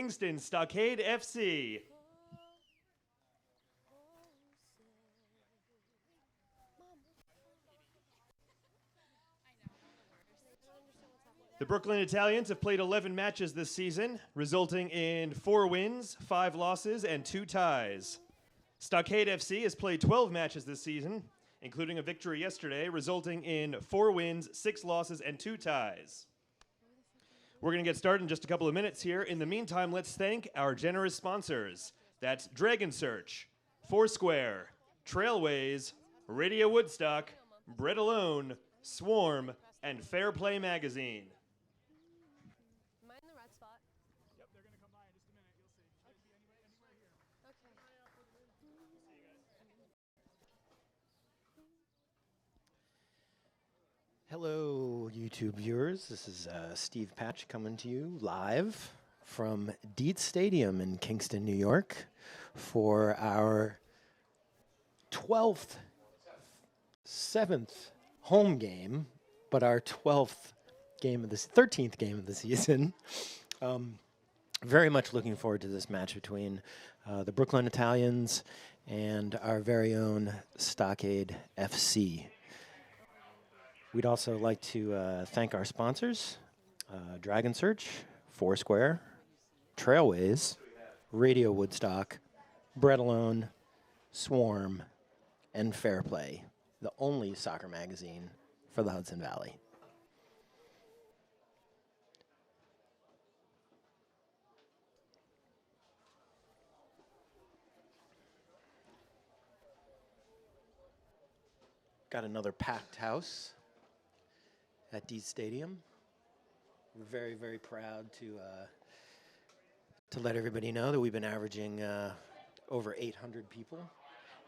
Kingston Stockade FC. The Brooklyn Italians have played 11 matches this season, resulting in 4 wins, 5 losses, and 2 ties. Stockade FC has played 12 matches this season, including a victory yesterday, resulting in 4 wins, 6 losses, and 2 ties. We're going to get started in just a couple of minutes here. In the meantime, let's thank our generous sponsors. That's Dragon Search, Foursquare, Trailways, Radio Woodstock, Bread Alone, Swarm, and Fair Play Magazine. Am I in the red spot? Yep, they're going to come by in just a minute. You'll see. Should be anywhere here. Okay. Hello, YouTube viewers. This is Steve Patch coming to you live from Dietz Stadium in Kingston, New York, for our 7th home game, but our 13th game of the season. Very much looking forward to this match between the Brooklyn Italians and our very own Stockade FC. We'd also like to thank our sponsors, Dragon Search, Foursquare, Trailways, Radio Woodstock, Bread Alone, Swarm, and Fair Play, the only soccer magazine for the Hudson Valley. Got another packed house at Dietz Stadium. We're very, very proud to let everybody know that we've been averaging over 800 people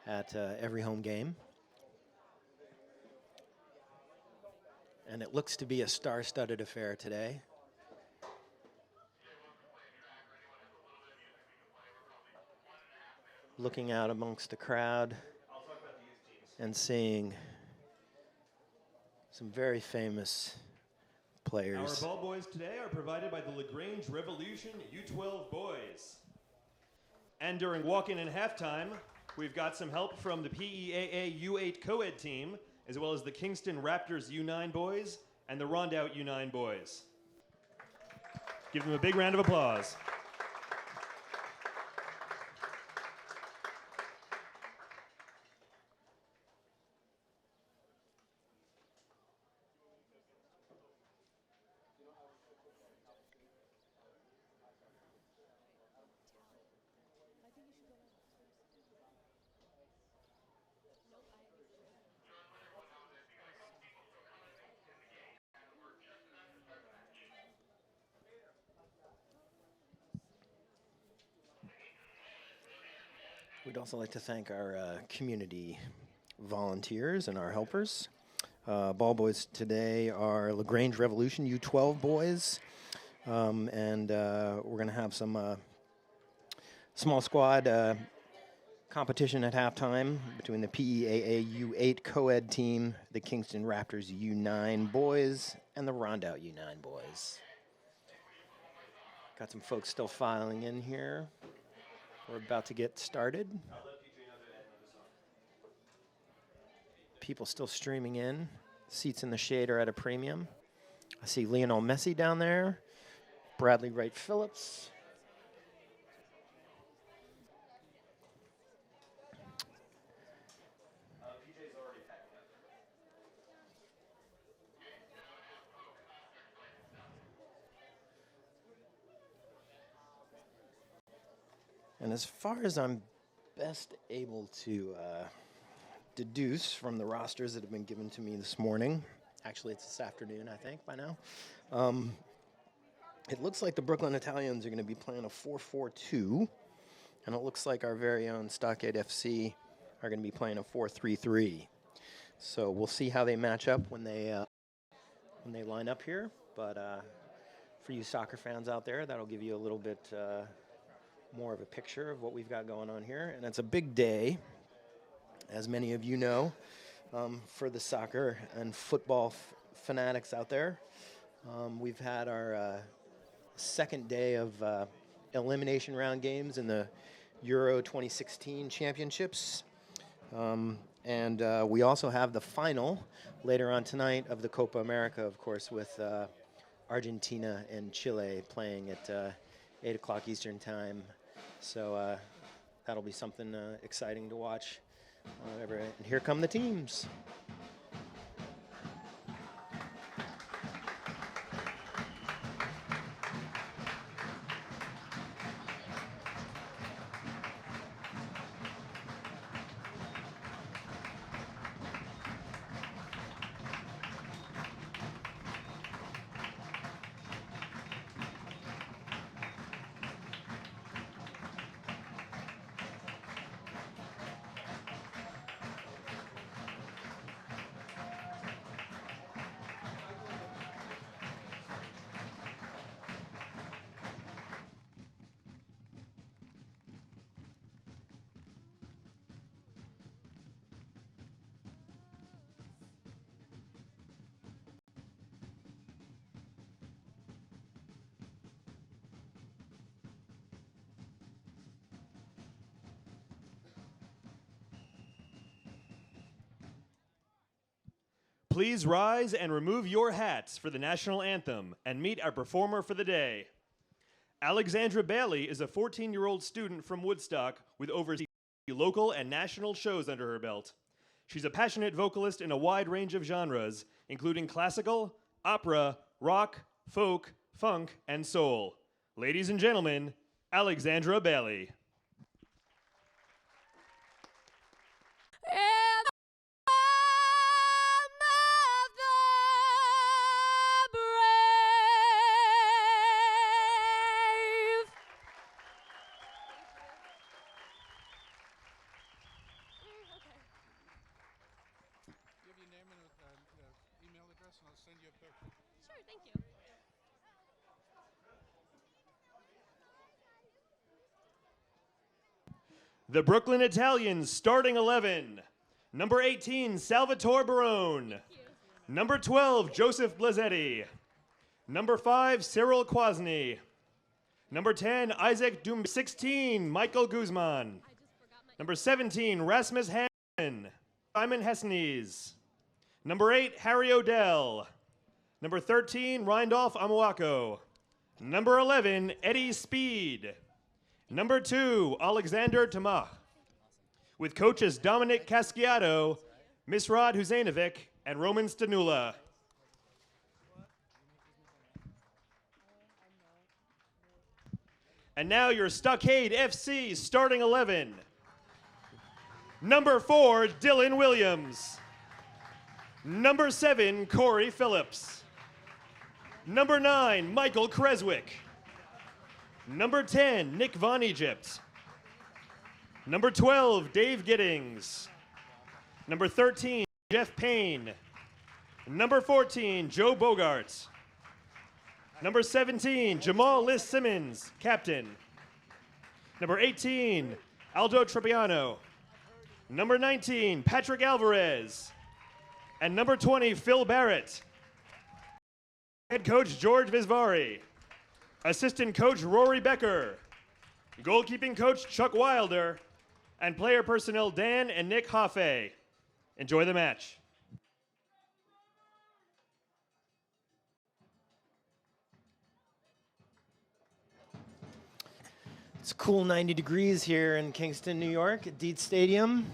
at every home game. And it looks to be a star-studded affair today. Looking out amongst the crowd and seeing some very famous players. Our ball boys today are provided by the LaGrange Revolution U12 boys. And during walk-in and halftime, we've got some help from the PEAA U8 co-ed team, as well as the Kingston Raptors U9 boys and the Rondout U9 boys. Give them a big round of applause. We'd also like to thank our community volunteers and our helpers. Ball boys today are LaGrange Revolution U12 boys, and we're going to have some small squad competition at halftime between the PEAA U8 co-ed team, the Kingston Raptors U9 boys, and the Rondout U9 boys. Got some folks still filing in here. We're about to get started. People still streaming in. Seats in the shade are at a premium. I see Lionel Messi down there. Bradley Wright Phillips. And as far as I'm best able to deduce from the rosters that have been given to me this morning, actually it's this afternoon, I think, by now, it looks like the Brooklyn Italians are going to be playing a 4-4-2, and it looks like our very own Stockade FC are going to be playing a 4-3-3. So we'll see how they match up when they line up here, but for you soccer fans out there, that'll give you a little bit more of a picture of what we've got going on here. And it's a big day, as many of you know, for the soccer and football fanatics out there. We've had our second day of elimination round games in the Euro 2016 championships. And we also have the final later on tonight of the Copa America, of course, with Argentina and Chile playing at 8 o'clock Eastern time. So that'll be something exciting to watch. And here come the teams. Please rise and remove your hats for the national anthem and meet our performer for the day. Alexandra Bailey is a 14-year-old student from Woodstock with over 60 local and national shows under her belt. She's a passionate vocalist in a wide range of genres, including classical, opera, rock, folk, funk, and soul. Ladies and gentlemen, Alexandra Bailey. Give your name and email address, and I'll send you a picture. Sure, thank you. The Brooklyn Italians starting 11. Number 18, Salvatore Barone. Number 12, Joseph Blazetti. Number 5, Cyril Kwasny. Number 10, Isaac Dum. 16, Michael Guzman. Number 17, Rasmus Hansen. Simon Hesnes. Number 8, Harry Odell. Number 13, Rindolph Amuako. Number 11, Eddie Speed. Number 2, Alexander Tamach. With coaches Dominic Casciato, Misrad Husseinovic, and Roman Stanula. And now your Stockade FC starting 11. Number 4, Dylan Williams. Number 7, Corey Phillips. Number 9, Michael Creswick. Number 10, Nick Von Egypt. Number 12, Dave Giddings. Number 13, Jeff Payne. Number 14, Joe Bogart. Number 17, Jamal Liss Simmons, captain. Number 18, Aldo Trepiano. Number 19, Patrick Alvarez. And number 20, Phil Barrett. Head coach George Visvari. Assistant coach Rory Becker. Goalkeeping coach Chuck Wilder. And player personnel Dan and Nick Hoffe. Enjoy the match. It's a cool 90 degrees here in Kingston, New York at Dietz Stadium.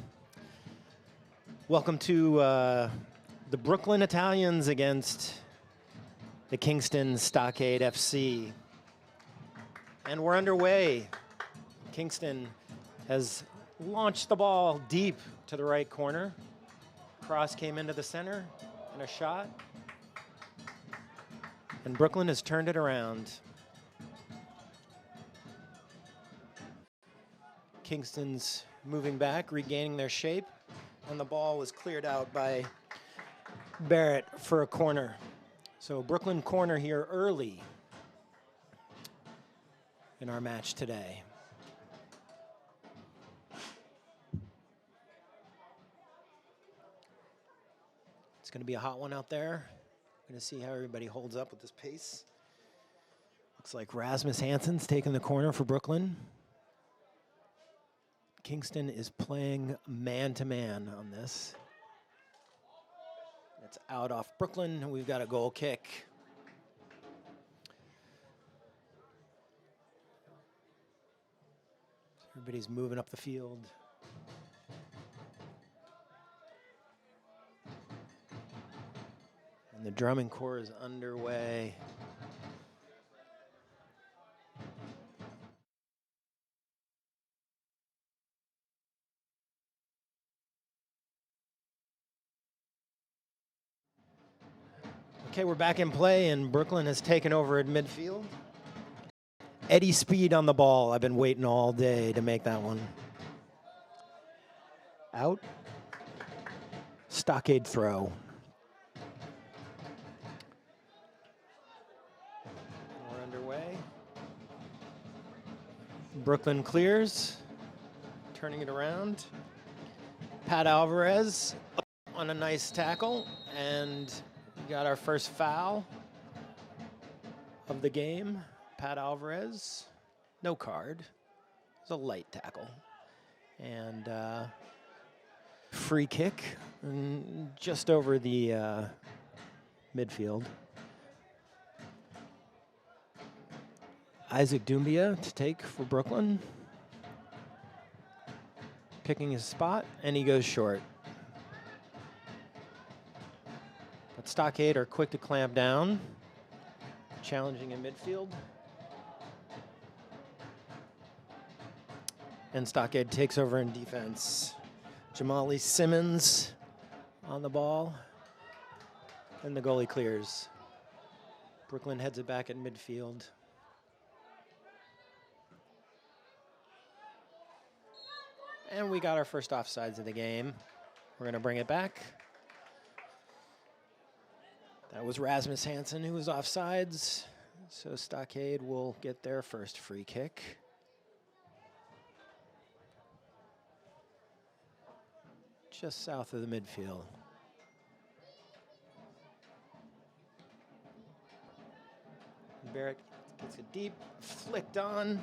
Welcome to the Brooklyn Italians against the Kingston Stockade FC. And we're underway. Kingston has launched the ball deep to the right corner. Cross came into the center and a shot. And Brooklyn has turned it around. Kingston's moving back, regaining their shape, and the ball was cleared out by Barrett for a corner. So Brooklyn corner here early in our match today. It's going to be a hot one out there. Going to see how everybody holds up with this pace. Looks like Rasmus Hansen's taking the corner for Brooklyn. Kingston is playing man-to-man on this. It's out off Brooklyn. We've got a goal kick. Everybody's moving up the field. And the drumming corps is underway. Okay, we're back in play, and Brooklyn has taken over at midfield. Eddie Speed on the ball. I've been waiting all day to make that one. Out. Stockade throw. We're underway. Brooklyn clears. Turning it around. Pat Alvarez on a nice tackle, and we got our first foul of the game. Pat Alvarez, no card. It's a light tackle. And free kick just over the midfield. Isaac Doumbia to take for Brooklyn. Picking his spot, and he goes short. But Stockade are quick to clamp down. Challenging in midfield. And Stockade takes over in defense. Jamali Simmons on the ball. And the goalie clears. Brooklyn heads it back at midfield. And we got our first offsides of the game. We're going to bring it back. That was Rasmus Hansen who was offsides. So Stockade will get their first free kick. Just south of the midfield. Barrett gets it deep, flicked on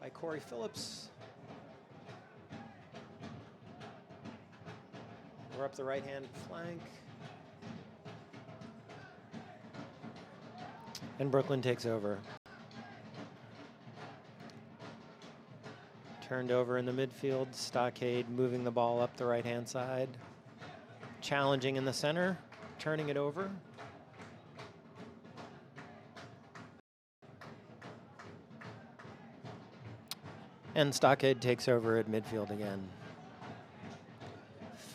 by Corey Phillips. We're up the right-hand flank. And Brooklyn takes over. Turned over in the midfield. Stockade moving the ball up the right-hand side. Challenging in the center. Turning it over. And Stockade takes over at midfield again.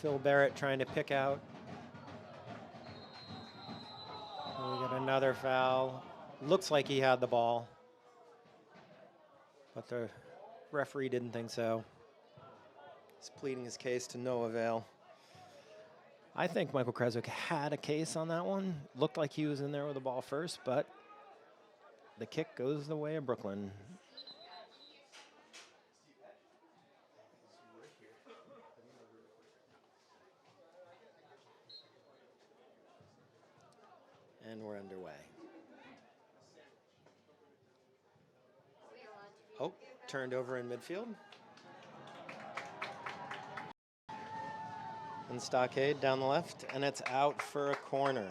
Phil Barrett trying to pick out. And we got another foul. Looks like he had the ball, but the referee didn't think so. He's pleading his case to no avail. I think Michael Kreswick had a case on that one. Looked like he was in there with the ball first, but the kick goes the way of Brooklyn. And we're underway. Oh, turned over in midfield. And Stockade down the left, and it's out for a corner.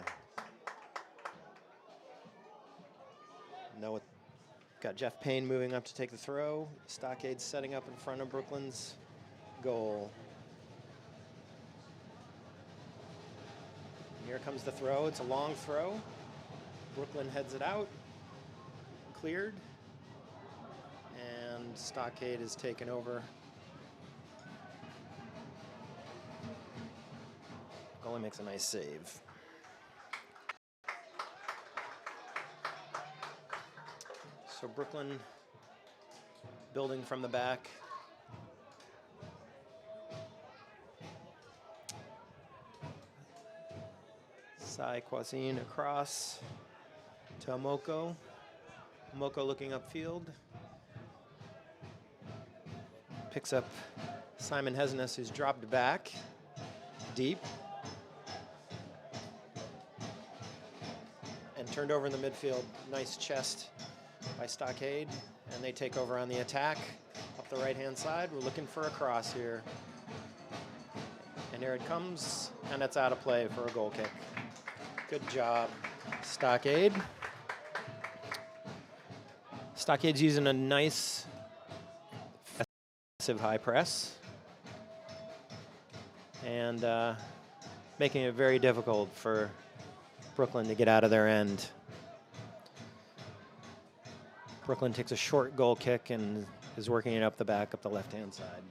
No, got Jeff Payne moving up to take the throw. Stockade setting up in front of Brooklyn's goal. Here comes the throw. It's a long throw. Brooklyn heads it out. Cleared. And Stockade is taken over. Goalie makes a nice save. So Brooklyn building from the back. Sai Kwasine across to Amoko. Amoko looking upfield. Picks up Simon Hesnes, who's dropped back deep. And Turned over in the midfield. Nice chest by Stockade. And they take over on the attack. Up the right-hand side. We're looking for a cross here. And here it comes. And it's out of play for a goal kick. Good job, Stockade. Stockade's using a nice aggressive high press. And making it very difficult for Brooklyn to get out of their end. Brooklyn takes a short goal kick and is working it up the back, up the left-hand side.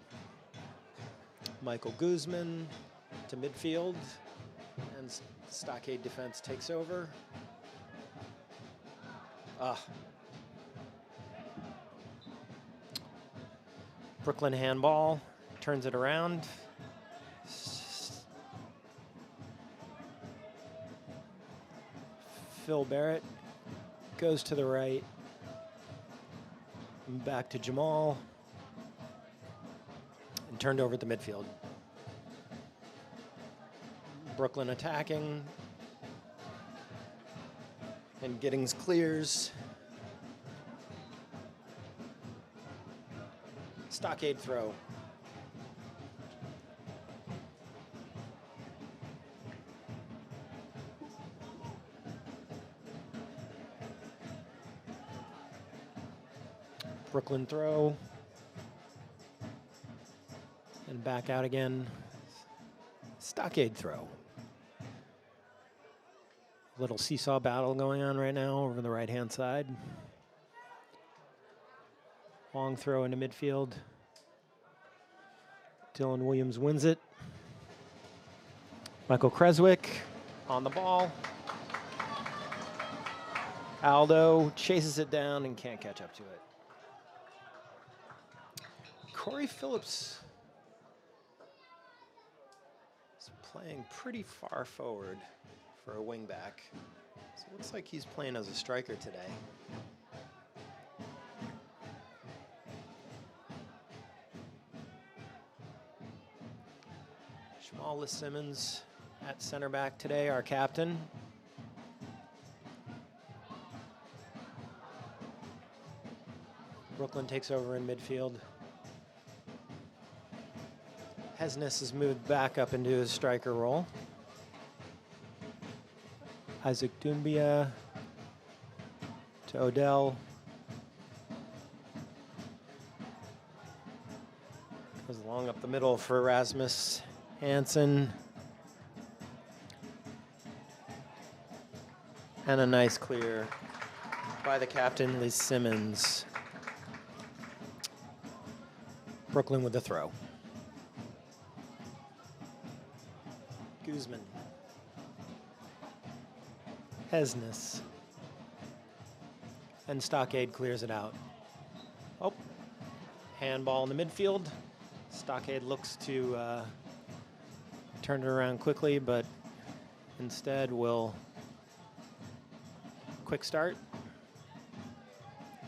Michael Guzman to midfield, and Stockade defense takes over. Brooklyn handball, turns it around. Phil Barrett goes to the right. Back to Jamal. And turned over at the midfield. Brooklyn attacking. And Giddings clears. Stockade throw. Brooklyn throw. And back out again. Stockade throw. Little seesaw battle going on right now over the right-hand side. Long throw into midfield. Dylan Williams wins it. Michael Creswick on the ball. Aldo chases it down and can't catch up to it. Corey Phillips is playing pretty far forward for a wingback. So it looks like he's playing as a striker today. Jamal Simmons at center back today, our captain. Brooklyn takes over in midfield. Hesness has moved back up into his striker role. Isaac Doumbia to Odell. Goes along up the middle for Erasmus Hansen. And a nice clear by the captain, Lee Simmons. Brooklyn with the throw. Guzman. Hesness. And Stockade clears it out. Oh, handball in the midfield. Stockade looks to turn it around quickly, but instead will quick start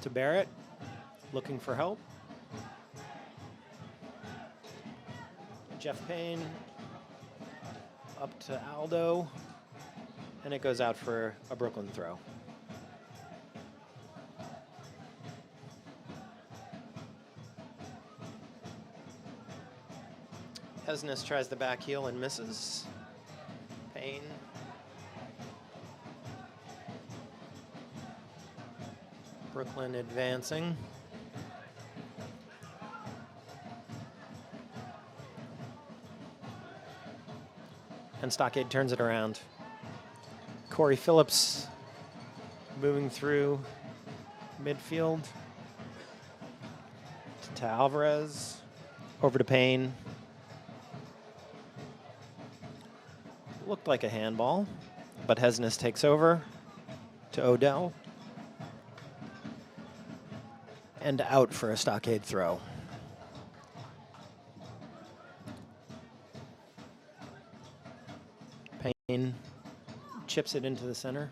to Barrett, looking for help. Jeff Payne up to Aldo, and it goes out for a Brooklyn throw. Hesness tries the back heel and misses. Payne. Brooklyn advancing. And Stockade turns it around. Corey Phillips moving through midfield to Alvarez, over to Payne. Looked like a handball, but Hesness takes over to Odell. And out for a Stockade throw. Payne chips it into the center.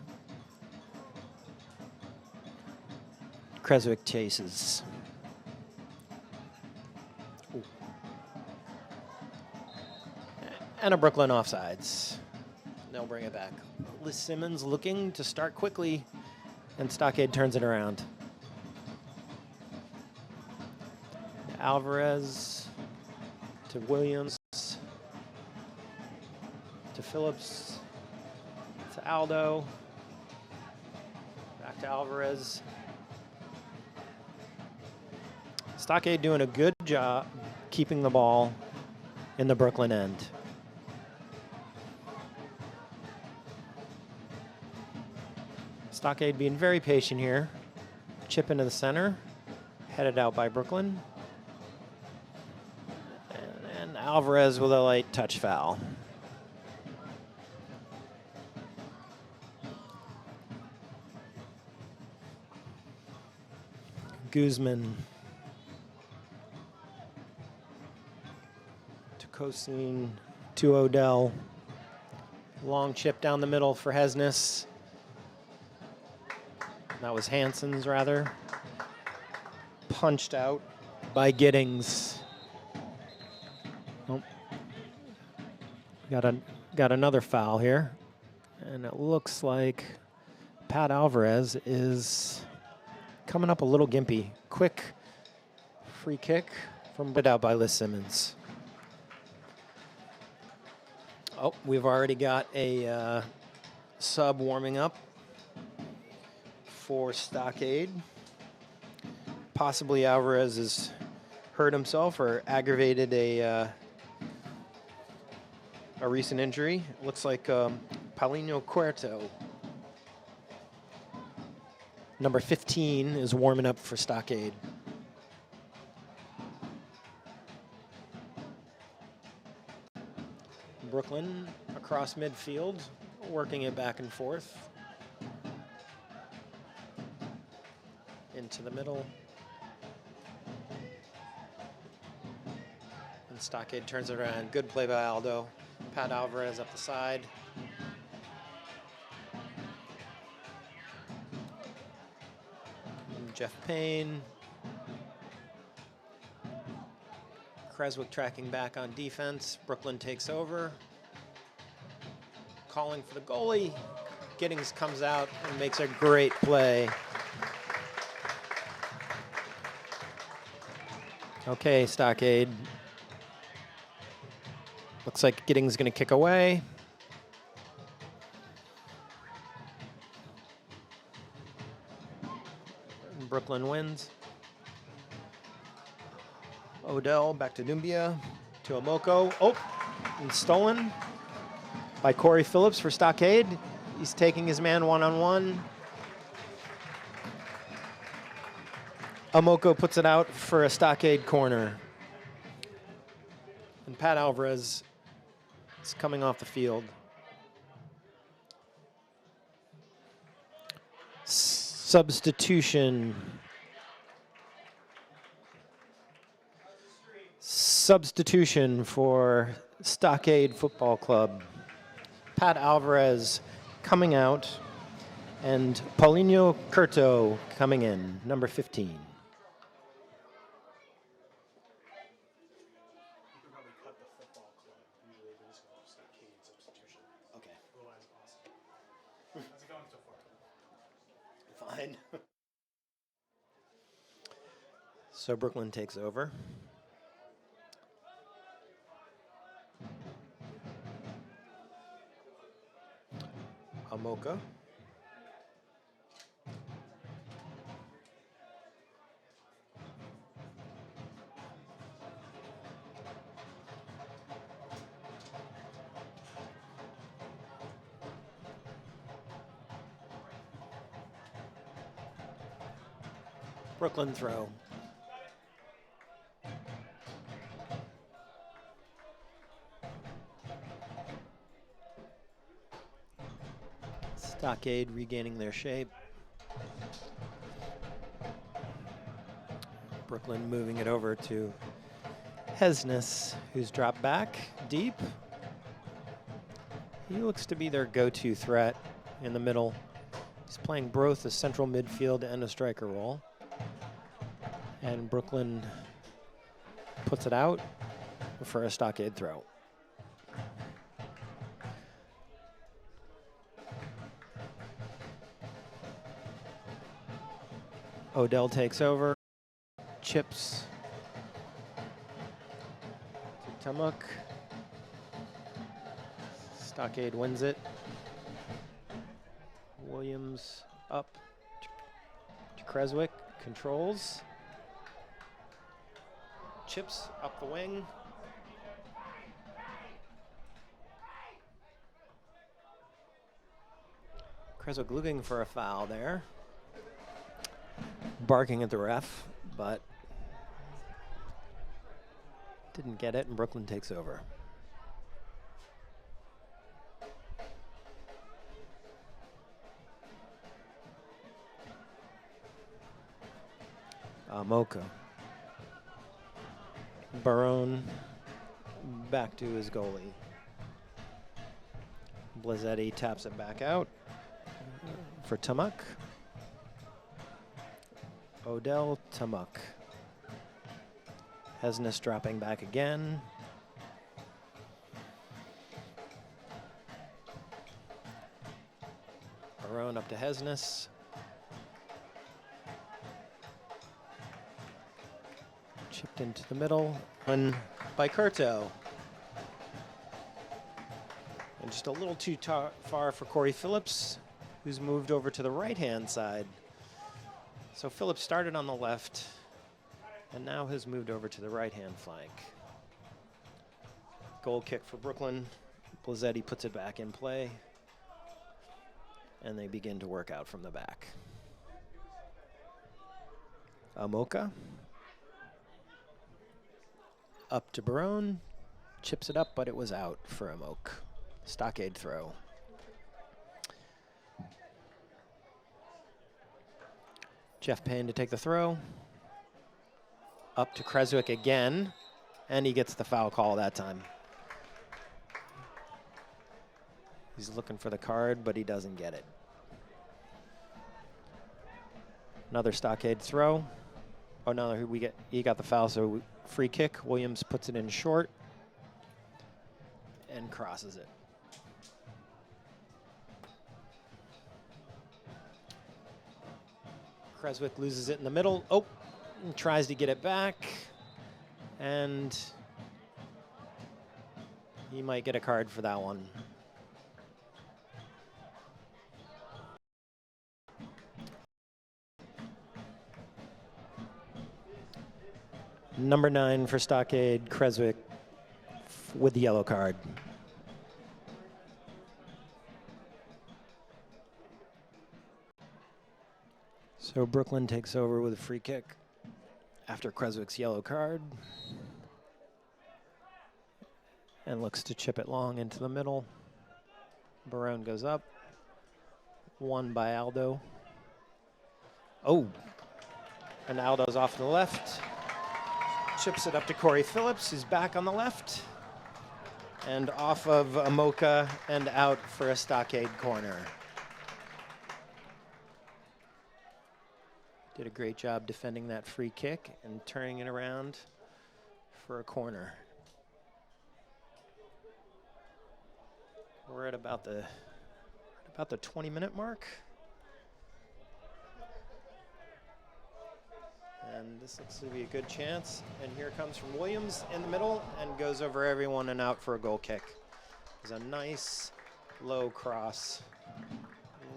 Creswick chases. And a Brooklyn offsides. They'll bring it back. Liz Simmons looking to start quickly, and Stockade turns it around. Alvarez to Williams to Phillips to Aldo. Back to Alvarez. Stockade doing a good job keeping the ball in the Brooklyn end. Stockade being very patient here. Chip into the center. Headed out by Brooklyn. And Alvarez with a light touch foul. Guzman to Cosine to Odell. Long chip down the middle for Hesness. That was Hansen's, rather. Punched out by Giddings. Oh. Got another foul here. And it looks like Pat Alvarez is coming up a little gimpy. Quick free kick from it out by Liz Simmons. Oh, we've already got a sub warming up for Stockade. Possibly Alvarez has hurt himself or aggravated a recent injury. Looks like Paulinho Cuerto, number 15, is warming up for Stockade. Brooklyn across midfield, working it back and forth. Into the middle. And Stockade turns it around. Good play by Aldo. Pat Alvarez up the side. And Jeff Payne. Creswick tracking back on defense. Brooklyn takes over. Calling for the goalie. Giddings comes out and makes a great play. Okay, Stockade. Looks like Giddings going to kick away. And Brooklyn wins. Odell back to Dumbia, to Amoko. Oh, and stolen by Corey Phillips for Stockade. He's taking his man one-on-one. Amoko puts it out for a Stockade corner. And Pat Alvarez is coming off the field. Substitution. Substitution for Stockade Football Club. Pat Alvarez coming out and Paulinho Curto coming in, number 15. Fine. So Brooklyn takes over. Amoka. Brooklyn throw. Stockade regaining their shape. Brooklyn moving it over to Hesness, who's dropped back deep. He looks to be their go-to threat in the middle. He's playing both a central midfield and a striker role. And Brooklyn puts it out for a Stockade throw. Odell takes over. Chips to Tumuk. Stockade wins it. Williams up to Creswick. Controls. Chips up the wing. Creswick looking for a foul there. Barking at the ref, but didn't get it, and Brooklyn takes over. Mocha. Barone back to his goalie. Blazzetti taps it back out for Tumuk. Odell, Tumuk. Hesnes dropping back again. Barone up to Hesnes. Chipped into the middle. One by Curto. And just a little too far for Corey Phillips, who's moved over to the right-hand side. So Phillips started on the left and now has moved over to the right-hand flank. Goal kick for Brooklyn. Blazzetti puts it back in play, and they begin to work out from the back. Amoka. Up to Barone. Chips it up, but it was out for Amok. Stockade throw. Jeff Payne to take the throw. Up to Creswick again, and he gets the foul call that time. He's looking for the card, but he doesn't get it. Another Stockade throw. Oh no, he got the foul, so free kick. Williams puts it in short and crosses it. Creswick loses it in the middle. Oh, and tries to get it back. And he might get a card for that one. Number 9 for Stockade, Creswick with the yellow card. So Brooklyn takes over with a free kick after Creswick's yellow card. And looks to chip it long into the middle. Barone goes up. Won by Aldo. Oh, and Aldo's off to the left. Chips it up to Corey Phillips, who's back on the left. And off of Amoka and out for a Stockade corner. Did a great job defending that free kick and turning it around for a corner. We're at about the 20-minute mark. And this looks to be a good chance. And here comes from Williams in the middle and goes over everyone and out for a goal kick. It's a nice low cross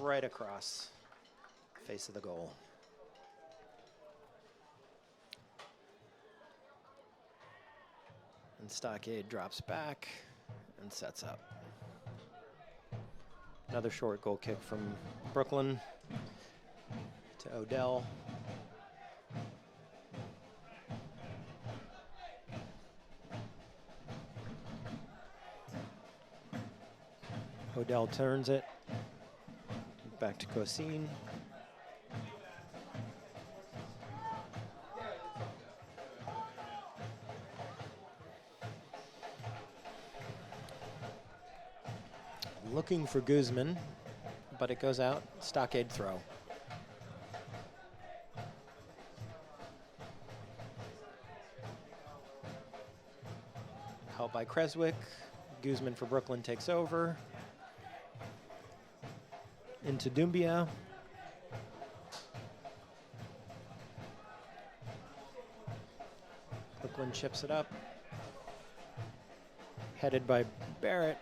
right across the face of the goal. And Stockade drops back and sets up. Another short goal kick from Brooklyn to Odell. Odell turns it back to Cosine. Looking for Guzman, but it goes out. Stockade throw. Held by Creswick. Guzman for Brooklyn takes over. Into Doumbia. Brooklyn chips it up. Headed by Barrett.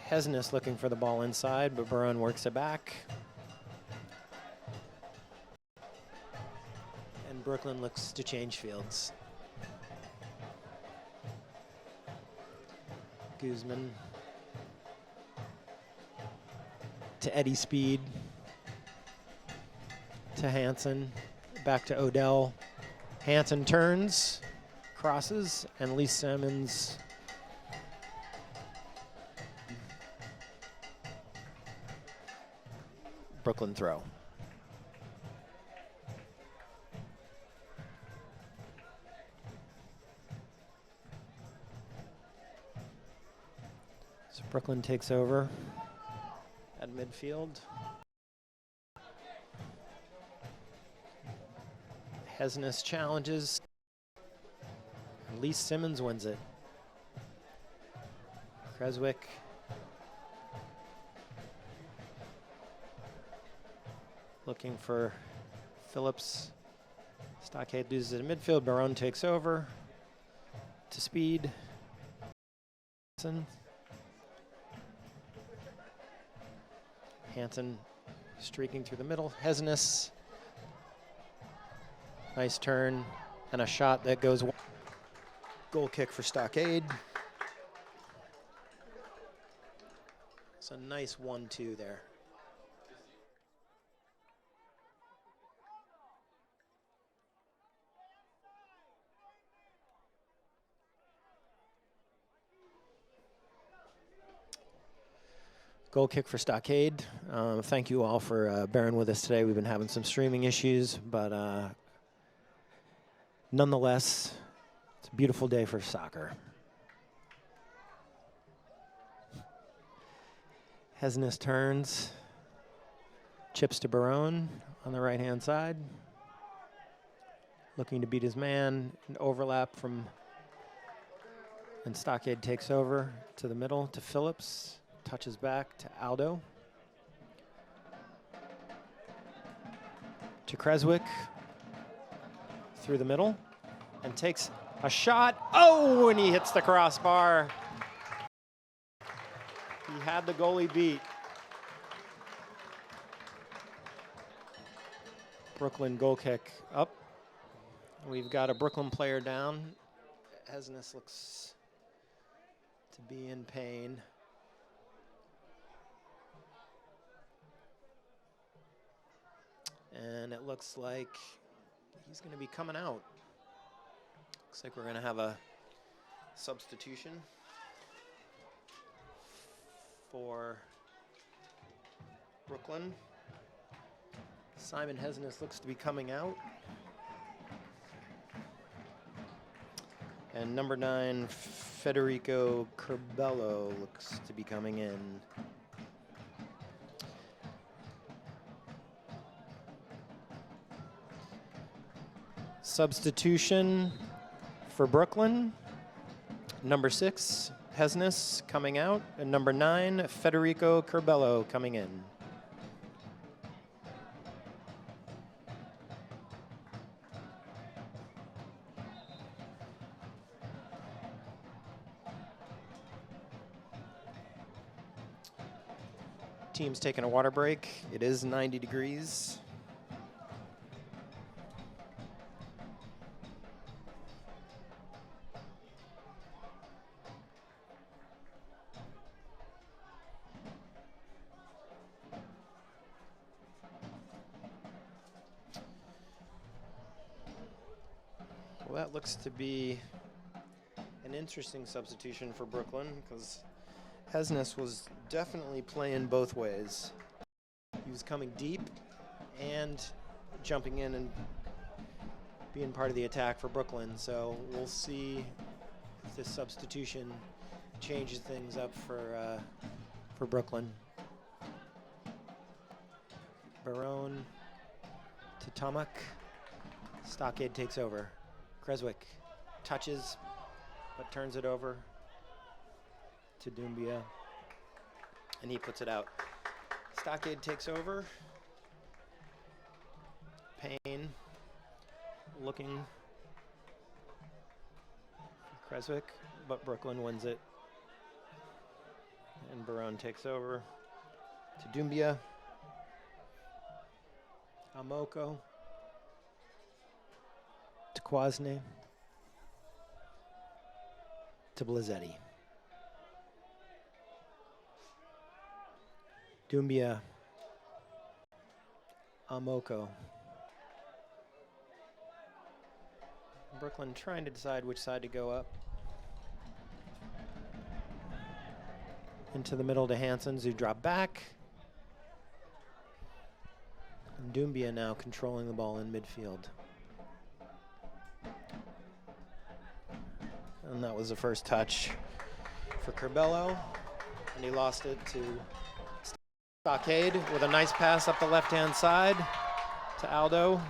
Hesness looking for the ball inside, but Barone works it back. And Brooklyn looks to change fields. Guzman to Eddie Speed, to Hansen, back to Odell. Hansen turns, crosses, and Lee Simmons Brooklyn throw. So Brooklyn takes over at midfield. Hesness challenges. Lee Simmons wins it. Creswick. Looking for Phillips. Stockade loses it in midfield. Barone takes over. To Speed. Hansen streaking through the middle. Hesness. Nice turn and a shot that goes. Goal kick for Stockade. It's a nice 1-2 there. Goal kick for Stockade. Thank you all for bearing with us today. We've been having some streaming issues, but nonetheless, it's a beautiful day for soccer. Hesness turns, chips to Barone on the right-hand side. Looking to beat his man, an overlap from, and Stockade takes over to the middle to Phillips. Touches back to Aldo. To Creswick. Through the middle. And takes a shot. Oh, and he hits the crossbar. He had the goalie beat. Brooklyn goal kick up. We've got a Brooklyn player down. Hesness looks to be in pain. And it looks like he's going to be coming out. Looks like we're going to have a substitution for Brooklyn. Simon Hesness looks to be coming out. And number 9, Federico Curbelo looks to be coming in. Substitution for Brooklyn. Number 6, Hesness coming out. And number 9, Federico Curbelo coming in. Team's taking a water break. It is 90 degrees. Well, that looks to be an interesting substitution for Brooklyn because Hesness was definitely playing both ways. He was coming deep and jumping in and being part of the attack for Brooklyn. So we'll see if this substitution changes things up for Brooklyn. Barone to Tomac. Stockade takes over. Creswick touches, but turns it over to Doumbia, and he puts it out. Stockade takes over. Payne looking Creswick, but Brooklyn wins it. And Barone takes over to Doumbia. Amoko. To Kwasny. To Blazzetti. Doumbia. Amoko. Brooklyn trying to decide which side to go up. Into the middle to Hansons, who drop back. And Doumbia now controlling the ball in midfield. And that was the first touch for Curbelo. And he lost it to Stockade with a nice pass up the left-hand side to Aldo.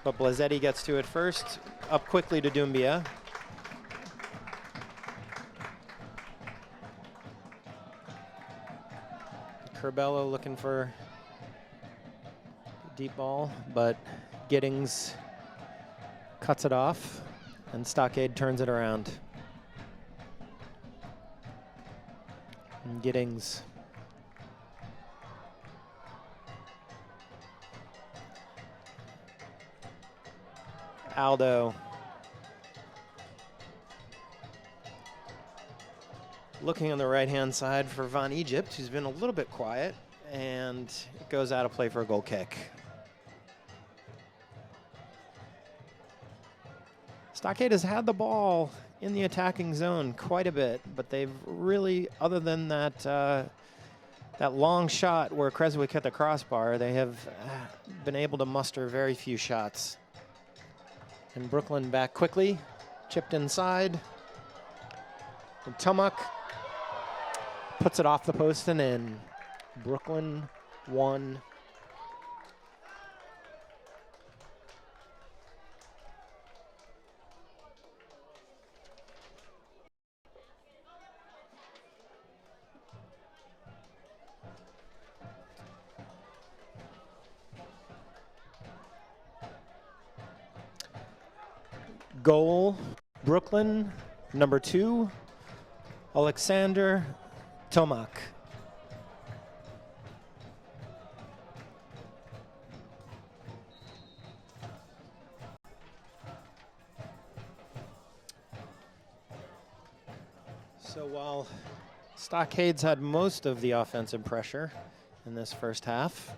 But Blazzetti gets to it first. Up quickly to Doumbia. Curbelo looking for a deep ball, but Giddings cuts it off, and Stockade turns it around. And Giddings Aldo looking on the right-hand side for Von Egypt, who's been a little bit quiet, and it goes out of play for a goal kick. Stockade has had the ball in the attacking zone quite a bit, but they've really, other than that that long shot where Creswick hit the crossbar, they have been able to muster very few shots. And Brooklyn back quickly, chipped inside. And Tumak puts it off the post and in. Brooklyn 1. Goal, Brooklyn, number 2, Alexander Tomak. So while Stockades had most of the offensive pressure in this first half,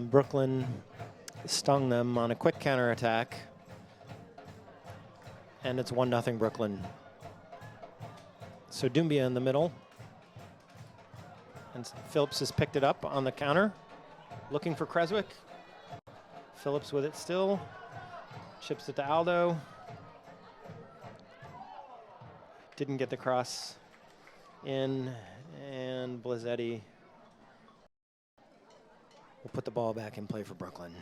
Brooklyn stung them on a quick counterattack. And it's 1-0 Brooklyn. So Doumbia in the middle. And Phillips has picked it up on the counter. Looking for Creswick. Phillips with it still. Chips it to Aldo. Didn't get the cross in. And Blazzetti will put the ball back in play for Brooklyn.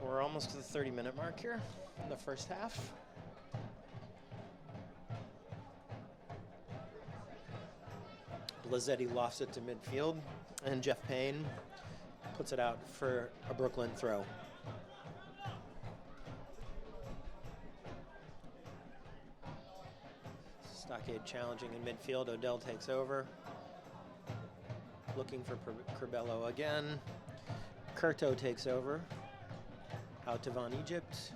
We're almost to the 30-minute mark here in the first half. Blazzetti lofts it to midfield, and Jeff Payne puts it out for a Brooklyn throw. Stockade challenging in midfield. Odell takes over. Looking for Curbelo again. Curto takes over. Out to Von Egypt,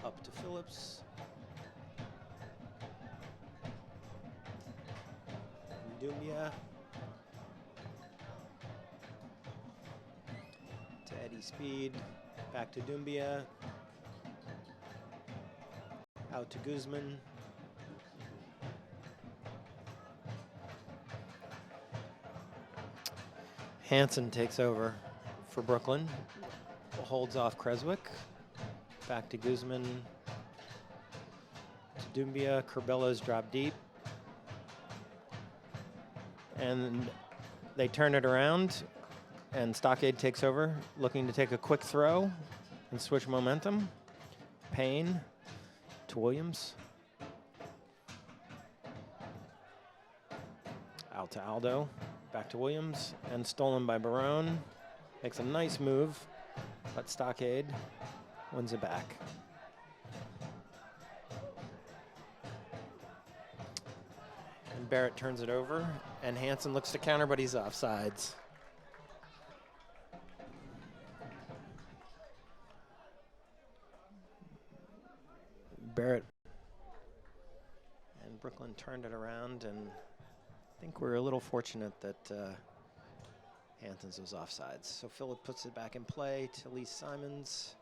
up to Phillips. Doumbia. To Eddie Speed, back to Doumbia. Out to Guzman. Hansen takes over for Brooklyn. Holds off Creswick. Back to Guzman. To Doumbia. Curbelo's drop deep. And they turn it around. And Stockade takes over, looking to take a quick throw and switch momentum. Payne to Williams. Out to Aldo, back to Williams, and stolen by Barone. Makes a nice move, but Stockade wins it back. And Barrett turns it over, and Hansen looks to counter, but he's offsides. Barrett and Brooklyn turned it around, and I think we're a little fortunate that Hansen's was offsides. So Phillip puts it back in play to Lee Simons.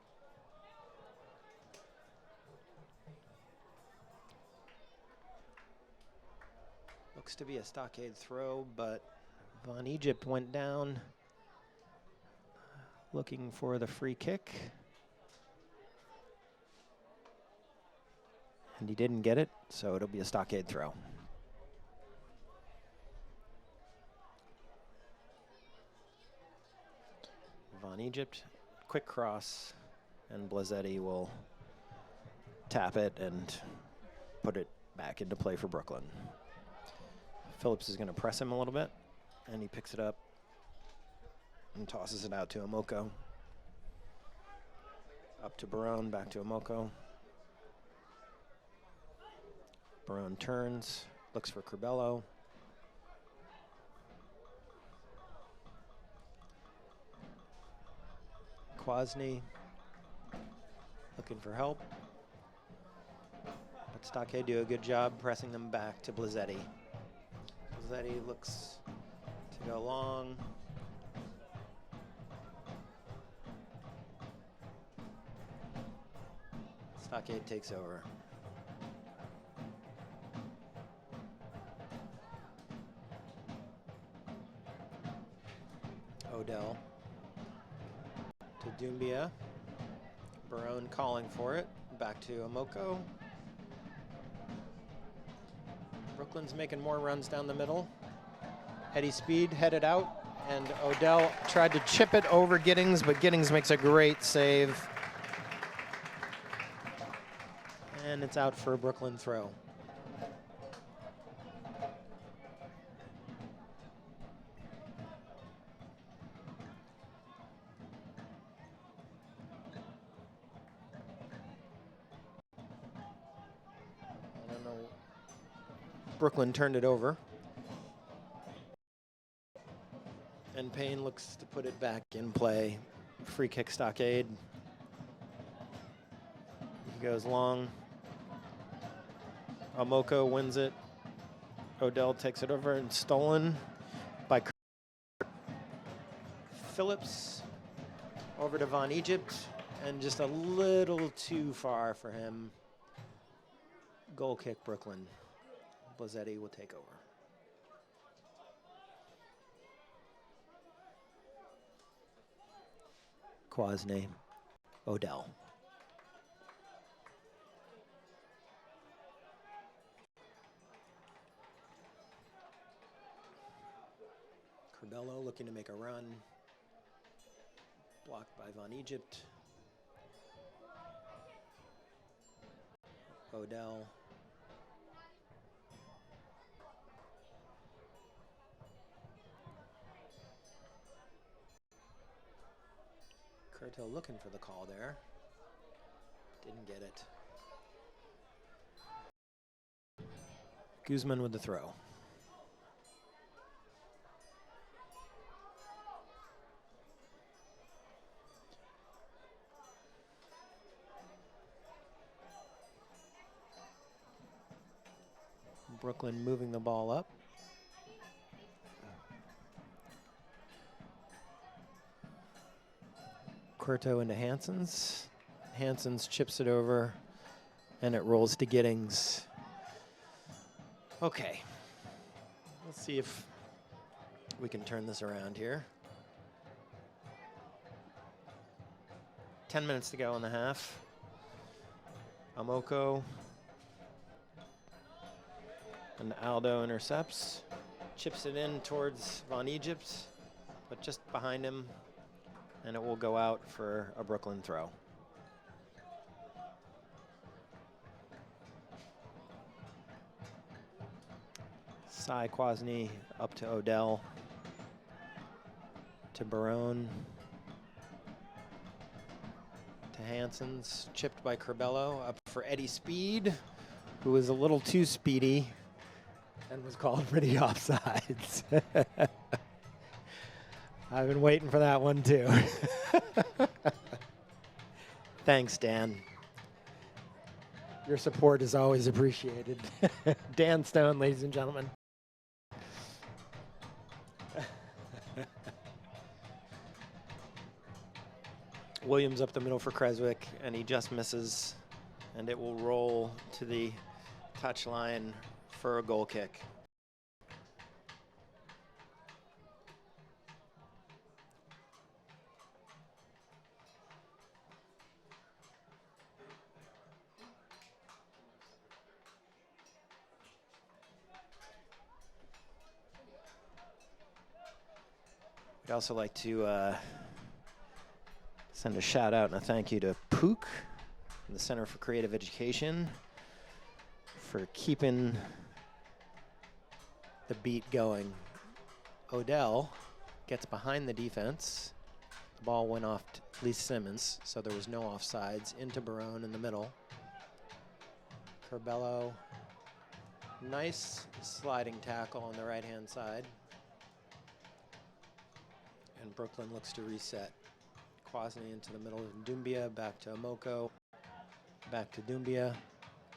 Looks to be a Stockade throw, but Von Egypt went down looking for the free kick. And he didn't get it, so it'll be a Stockade throw. Von Egypt, quick cross, and Blazetti will tap it and put it back into play for Brooklyn. Phillips is going to press him a little bit, and he picks it up and tosses it out to Amoko. Up to Barone, back to Amoko. Barone turns, looks for Curbelo. Kwasny looking for help. But Stockade do a good job pressing them back to Blazetti. Blazetti looks to go long. Stockade takes over. Odell to Doumbia. Barone calling for it. Back to Amoko. Brooklyn's making more runs down the middle. Heady Speed headed out, and Odell tried to chip it over Giddings, but Giddings makes a great save. And it's out for a Brooklyn throw. Brooklyn turned it over. And Payne looks to put it back in play. Free kick Stockade. He goes long. Amoko wins it. Odell takes it over and stolen by Phillips. Over to Von Egypt. And just a little too far for him. Goal kick Brooklyn. Blazetti will take over. Kwasny, Odell. Curbelo looking to make a run. Blocked by Von Egypt. Odell. Curto looking for the call there. Didn't get it. Guzman with the throw. Brooklyn moving the ball up. Curto into Hansen's. Hansen's chips it over, and it rolls to Giddings. Okay. Let's see if we can turn this around here. 10 minutes to go in the half. Amoko. And Aldo intercepts. Chips it in towards Von Egypt, but just behind him. And it will go out for a Brooklyn throw. Masai Kwasny up to Odell. To Barone. To Hansons. Chipped by Curbelo. Up for Eddie Speed, who was a little too speedy and was called for the offsides. I've been waiting for that one too. Thanks, Dan. Your support is always appreciated. Dan Stone, ladies and gentlemen. Williams up the middle for Creswick, and he just misses, and it will roll to the touchline for a goal kick. We'd also like to send a shout out and a thank you to Pook, the Center for Creative Education, for keeping the beat going. Odell gets behind the defense. The ball went off to Lee Simmons, so there was no offsides. Into Barone in the middle. Curbelo, nice sliding tackle on the right-hand side. And Brooklyn looks to reset. Kwasny into the middle of Doumbia, back to Amoko, back to Doumbia,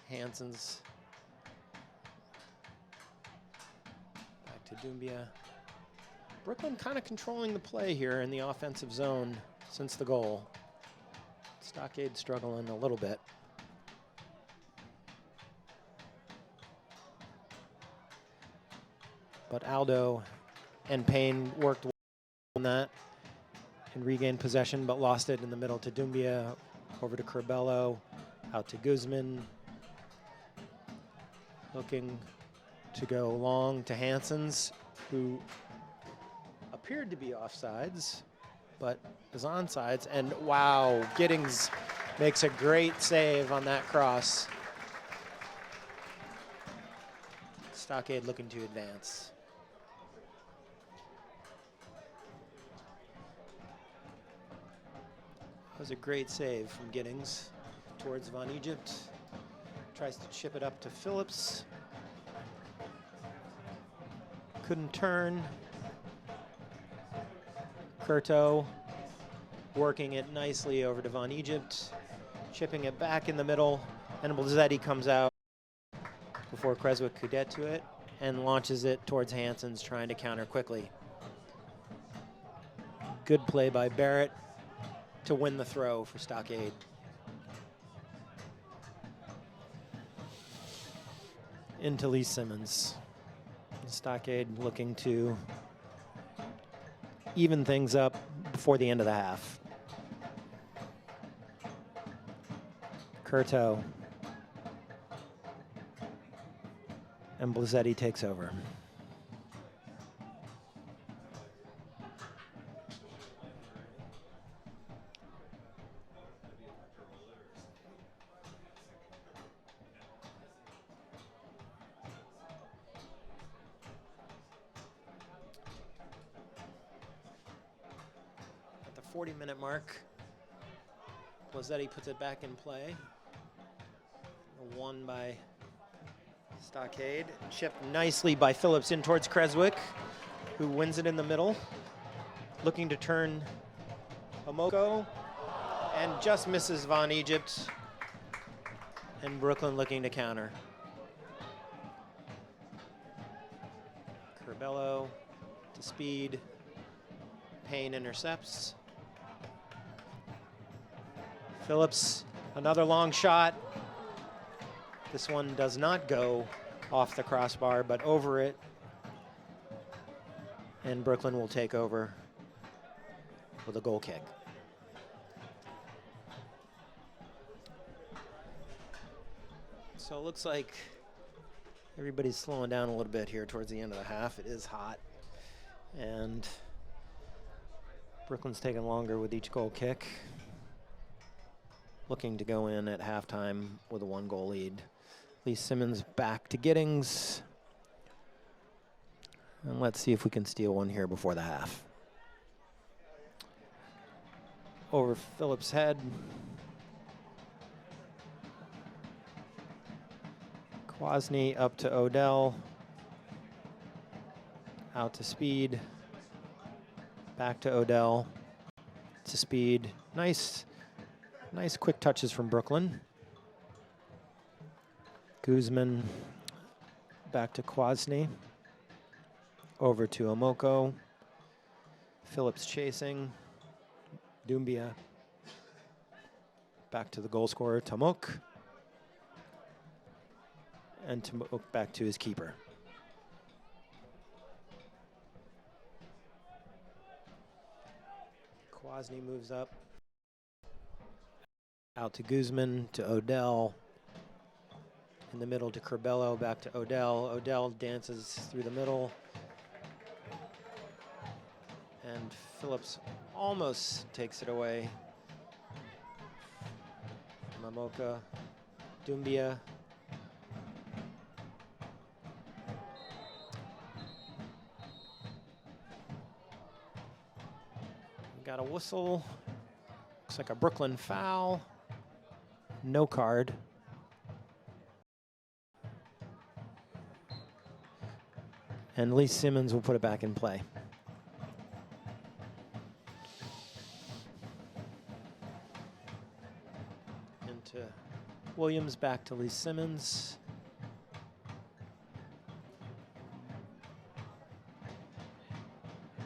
Hansons, back to Doumbia. Brooklyn kind of controlling the play here in the offensive zone since the goal. Stockade struggling a little bit. But Aldo and Payne worked on that and regained possession, but lost it in the middle to Doumbia, over to Curbelo, out to Guzman. Looking to go long to Hansons, who appeared to be offsides, but is onside. And wow, Giddings makes a great save on that cross. Stockade looking to advance. That was a great save from Giddings towards Von Egypt. Tries to chip it up to Phillips. Couldn't turn. Curto working it nicely over to Von Egypt. Chipping it back in the middle. And Blazzetti comes out before Creswick could get to it and launches it towards Hansons, trying to counter quickly. Good play by Barrett to win the throw for Stockade. Into Lee Simmons. Stockade looking to even things up before the end of the half. Curto. And Blazzetti takes over. At the 40-minute mark, Blazzetti puts it back in play. Won by Stockade. Chipped nicely by Phillips in towards Creswick, who wins it in the middle. Looking to turn Amoko, and just misses Von Egypt. And Brooklyn looking to counter. Curbelo to Speed. Payne intercepts. Phillips, another long shot. This one does not go off the crossbar, but over it. And Brooklyn will take over with a goal kick. So it looks like everybody's slowing down a little bit here towards the end of the half. It is hot. And Brooklyn's taking longer with each goal kick. Looking to go in at halftime with a 1-goal lead. Lee Simmons back to Giddings. And let's see if we can steal one here before the half. Over Phillips' head. Kwasny up to Odell. Out to Speed. Back to Odell. To Speed. Nice quick touches from Brooklyn. Guzman back to Kwasny. Over to Omoko. Phillips chasing. Doumbia. Back to the goal scorer, Tamok. And Tamok back to his keeper. Kwasny moves up. Out to Guzman, to Odell. In the middle to Curbelo, back to Odell. Odell dances through the middle. And Phillips almost takes it away. Mamoka, Doumbia. Got a whistle. Looks like a Brooklyn foul. No card. And Lee Simmons will put it back in play. Into Williams, back to Lee Simmons.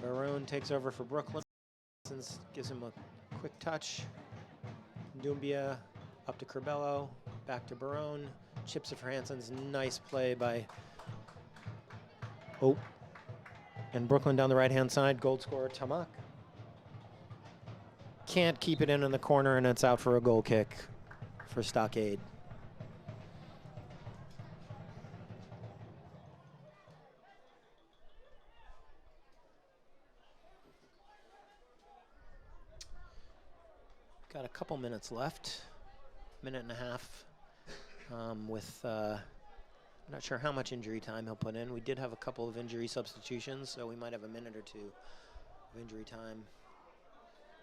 Barone takes over for Brooklyn. Gives him a quick touch. Doumbia up to Curbelo, back to Barone. Chips it for Hansen's nice play by and Brooklyn down the right-hand side, goal scorer Tamak. Can't keep it in the corner, and it's out for a goal kick for Stockade. Got a couple minutes left, minute and a half, with I'm not sure how much injury time he'll put in. We did have a couple of injury substitutions, so we might have a minute or two of injury time.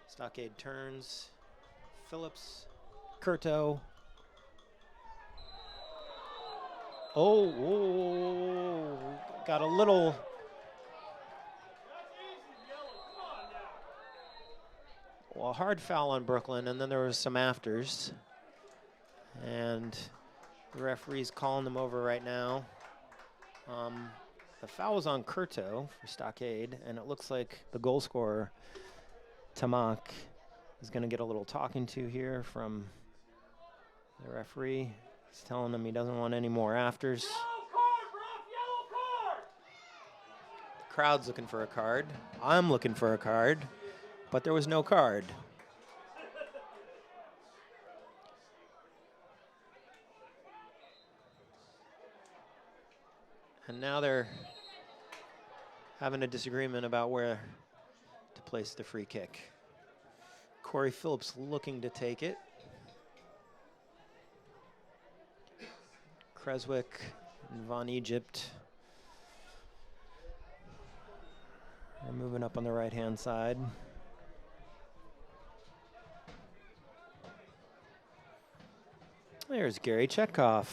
Stockade turns. Phillips, Curto. Got a little. Well, a hard foul on Brooklyn, and then there was some afters. And the referee's calling them over right now. The foul was on Curto for Stockade, and it looks like the goal scorer, Tamak, is going to get a little talking to here from the referee. He's telling him he doesn't want any more afters. Yellow card, ref, yellow card! The crowd's looking for a card. I'm looking for a card, but there was no card. And now they're having a disagreement about where to place the free kick. Corey Phillips looking to take it. Creswick and Von Egypt are moving up on the right-hand side. There's Gary Chetkoff,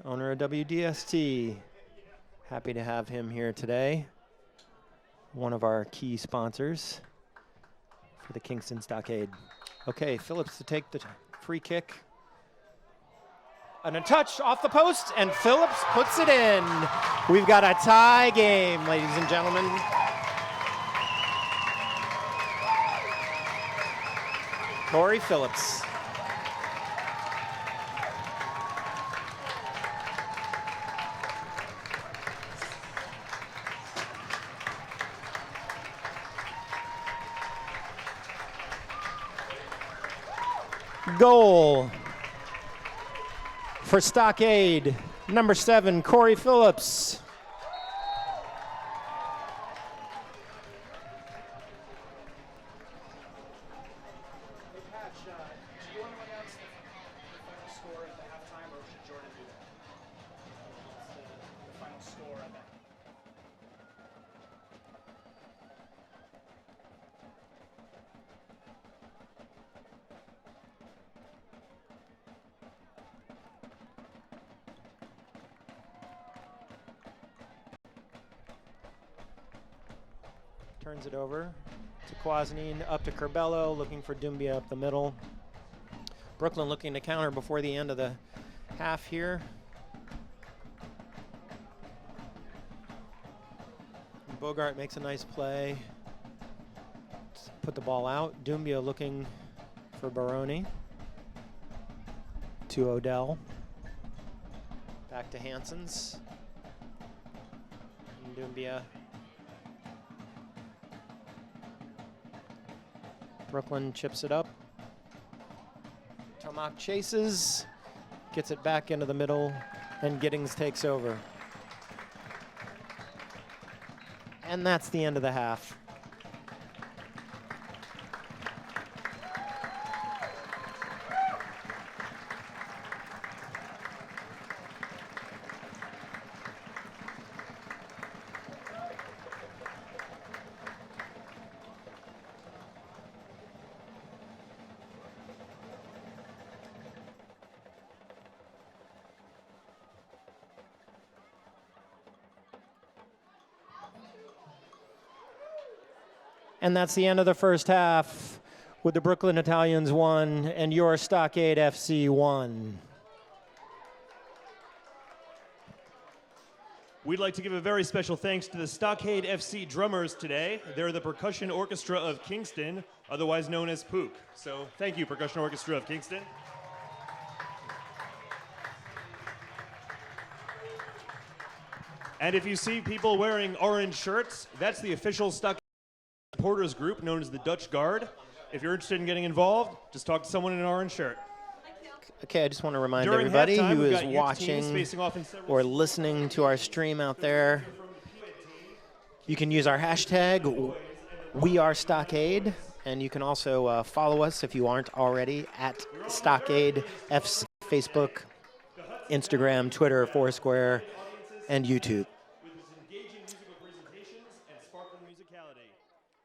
owner of WDST. Happy to have him here today. One of our key sponsors for the Kingston Stockade. Okay, Phillips to take the free kick. And a touch off the post, and Phillips puts it in. We've got a tie game, ladies and gentlemen. Corey Phillips. Goal for Stockade, number 7, Corey Phillips. Hey, Patch, do you want to announce the final score at the halftime, or should Jordan do that? The final score at that. Turns it over to Kwasnine, up to Curbelo, looking for Doumbia up the middle. Brooklyn looking to counter before the end of the half here. Bogart makes a nice play. Put the ball out. Doumbia looking for Baroni. To Odell. Back to Hansons. And Doumbia. Brooklyn chips it up. Tomac chases. Gets it back into the middle. And Giddings takes over. And that's the end of the half. And that's the end of the first half with the Brooklyn Italians 1 and your Stockade FC 1. We'd like to give a very special thanks to the Stockade FC drummers today. They're the Percussion Orchestra of Kingston, otherwise known as POOK. So thank you, Percussion Orchestra of Kingston. And if you see people wearing orange shirts, that's the official Stockade supporters group known as the Dutch Guard. If you're interested in getting involved, just talk to someone in an orange shirt. Okay, I just want to remind During everybody halftime, who we've is got youth teams watching facing off in several or listening to our stream out there, you can use our hashtag #WeAreStockade, and you can also follow us if you aren't already at Stockade FC, Facebook, Instagram, Twitter, Foursquare, and YouTube. with its engaging musical presentations and sparkling musicality.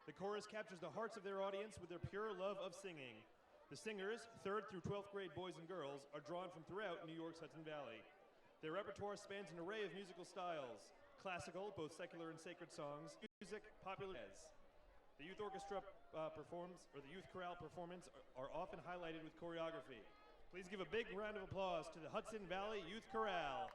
The chorus captures the hearts of their audience with their pure love of singing. The singers, 3rd through 12th grade boys and girls, are drawn from throughout New York's Hudson Valley. Their repertoire spans an array of musical styles: classical, both secular and sacred songs, music, popular jazz. The youth orchestra the youth chorale performance are often highlighted with choreography. Please give a big round of applause to the Hudson Valley Youth Chorale.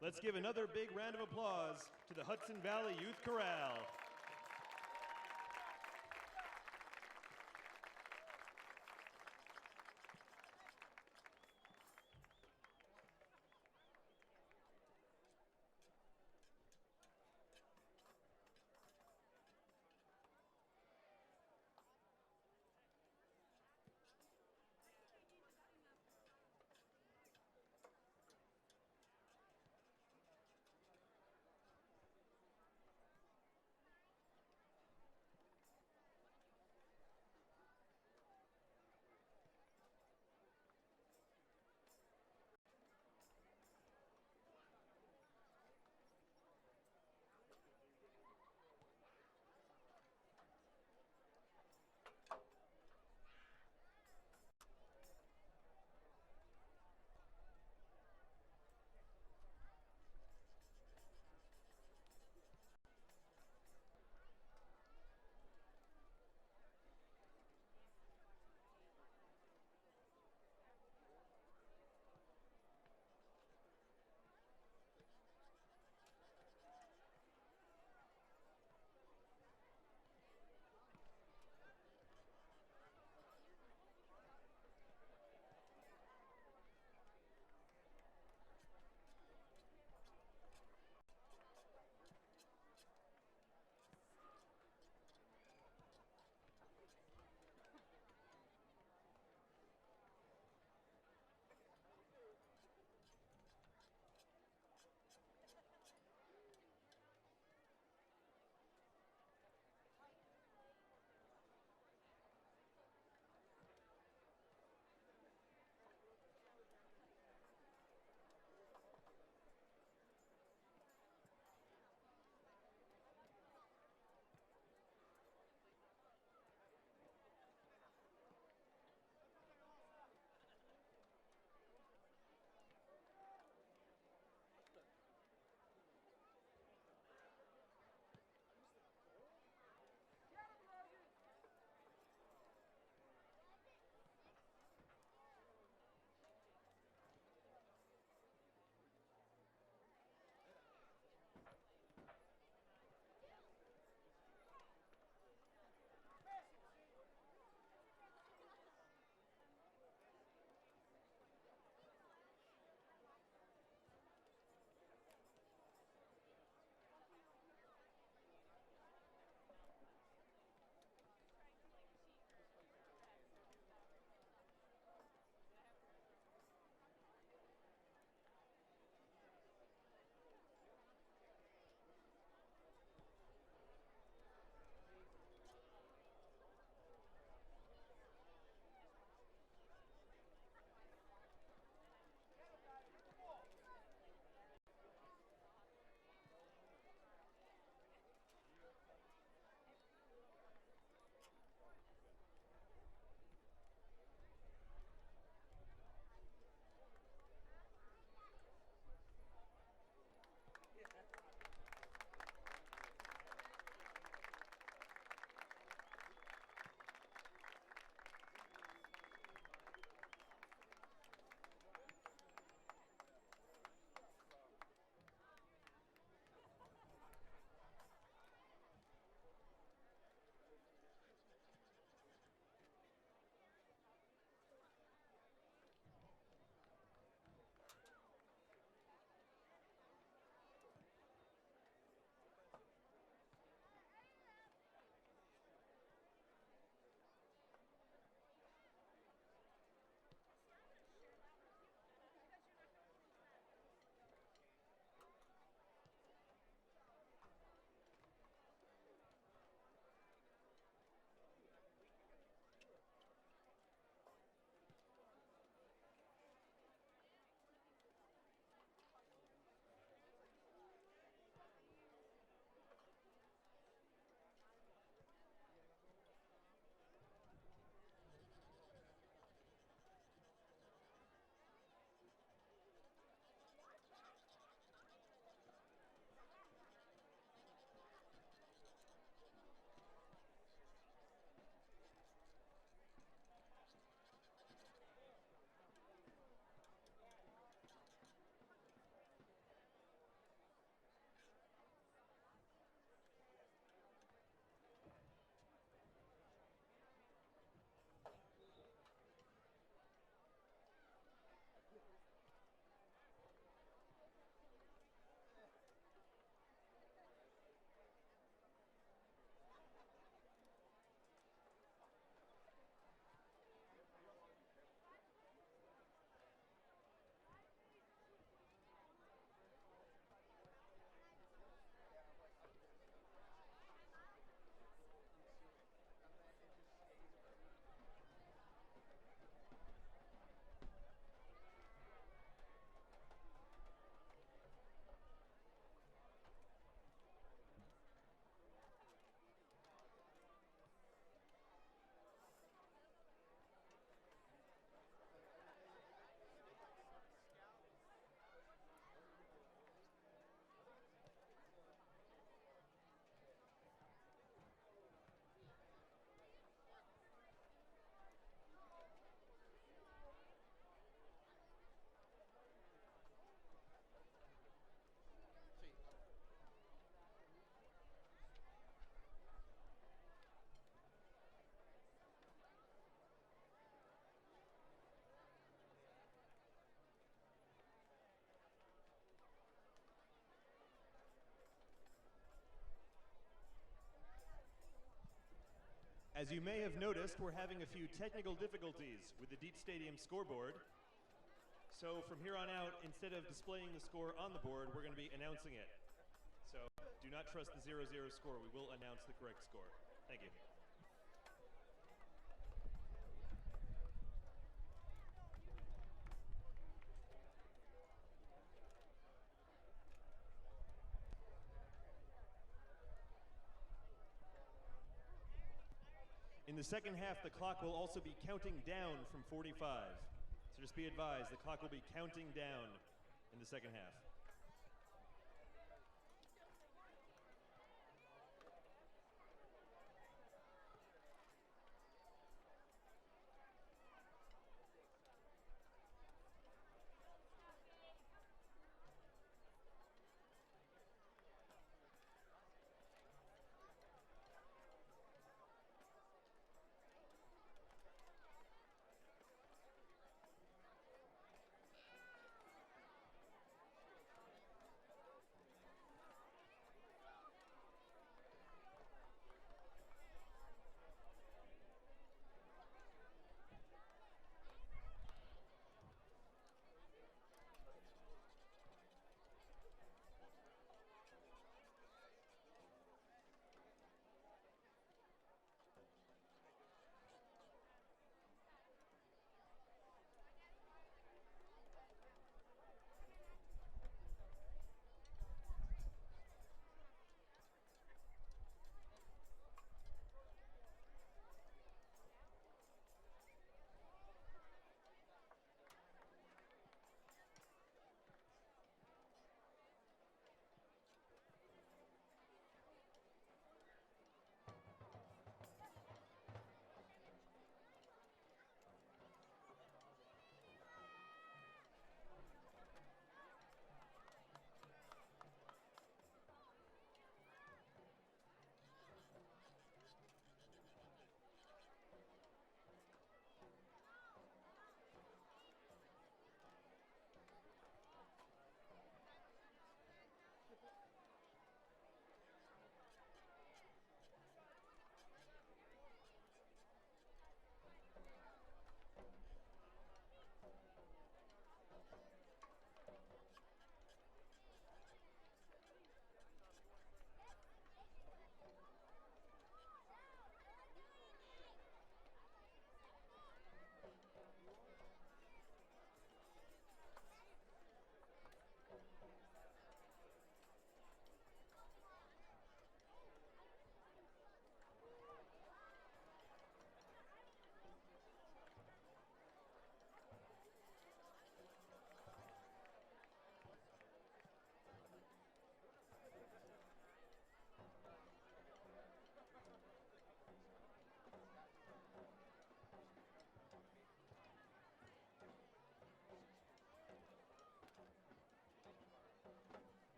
Let's give another big round of applause to the Hudson Valley Youth Chorale. As you may have noticed, we're having a few technical difficulties with the Deet Stadium scoreboard. So from here on out, instead of displaying the score on the board, we're going to be announcing it. So do not trust the 0-0 score. We will announce the correct score. Thank you. In the second half, the clock will also be counting down from 45. So just be advised, the clock will be counting down in the second half.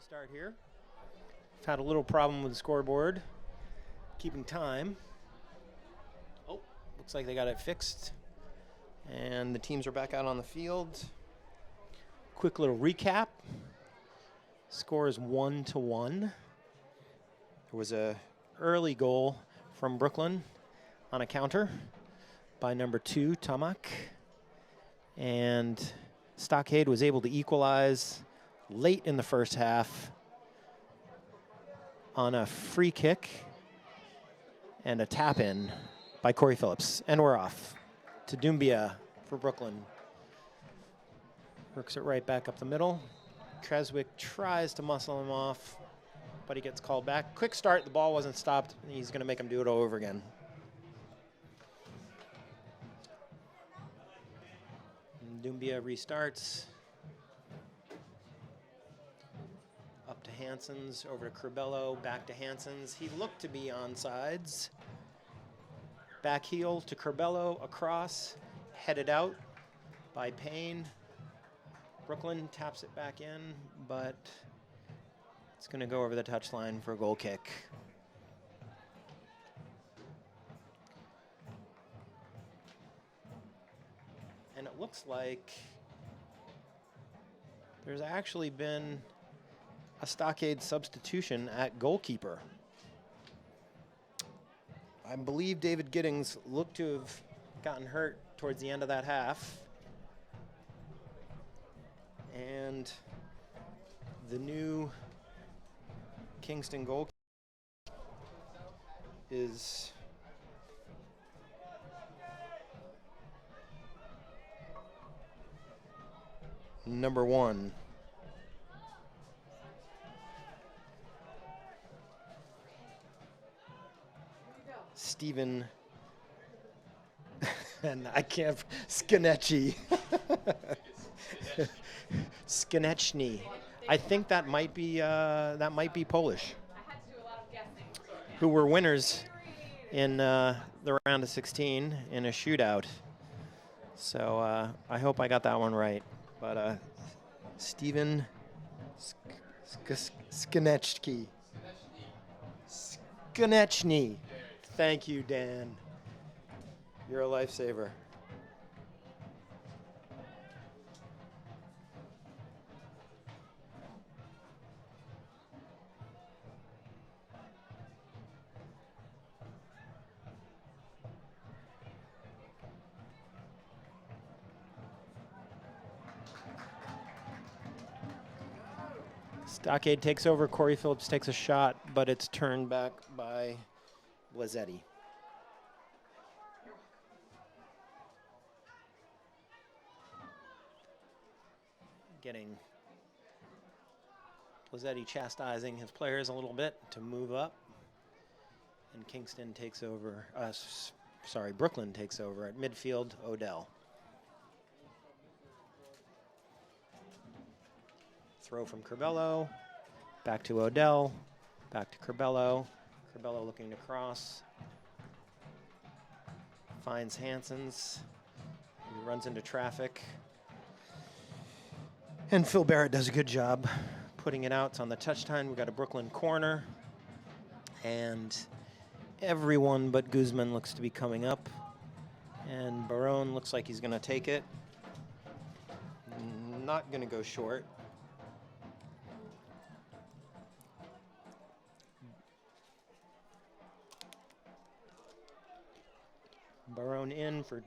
Restart here. We've had a little problem with the scoreboard, keeping time. Oh, looks like they got it fixed. And the teams are back out on the field. Quick little recap. Score is 1-1. There was a early goal from Brooklyn on a counter by number 2, Tamak. And Stockade was able to equalize late in the first half on a free kick and a tap-in by Corey Phillips. And we're off to Doumbia for Brooklyn. Works it right back up the middle. Creswick tries to muscle him off, but he gets called back. Quick start, the ball wasn't stopped. He's going to make him do it all over again. And Doumbia restarts. Up to Hanson's, over to Curbelo, back to Hanson's. He looked to be onsides. Back heel to Curbelo, across, headed out by Payne. Brooklyn taps it back in, but it's going to go over the touchline for a goal kick. And it looks like there's actually been a Stockade substitution at goalkeeper. I believe David Giddings looked to have gotten hurt towards the end of that half. And the new Kingston goal is number 1. Stephen, and I can't, Skonecki. Skonechny. I think that might be Polish. Who were winners in the round of 16 in a shootout. So I hope I got that one right. But Stephen Skonechny. Skonechny. Thank you, Dan. You're a lifesaver. Stockade takes over. Corey Phillips takes a shot, but it's turned back by Blazzetti. Getting Blazzetti chastising his players a little bit to move up. And Kingston takes over, Brooklyn takes over at midfield, Odell. Throw from Curbelo, back to Odell, back to Curbelo. Curbelo looking to cross. Finds Hanson's. He runs into traffic. And Phil Barrett does a good job putting it out. It's on the touchline. We've got a Brooklyn corner. And everyone but Guzman looks to be coming up. And Barone looks like he's going to take it. Not going to go short. Barone in for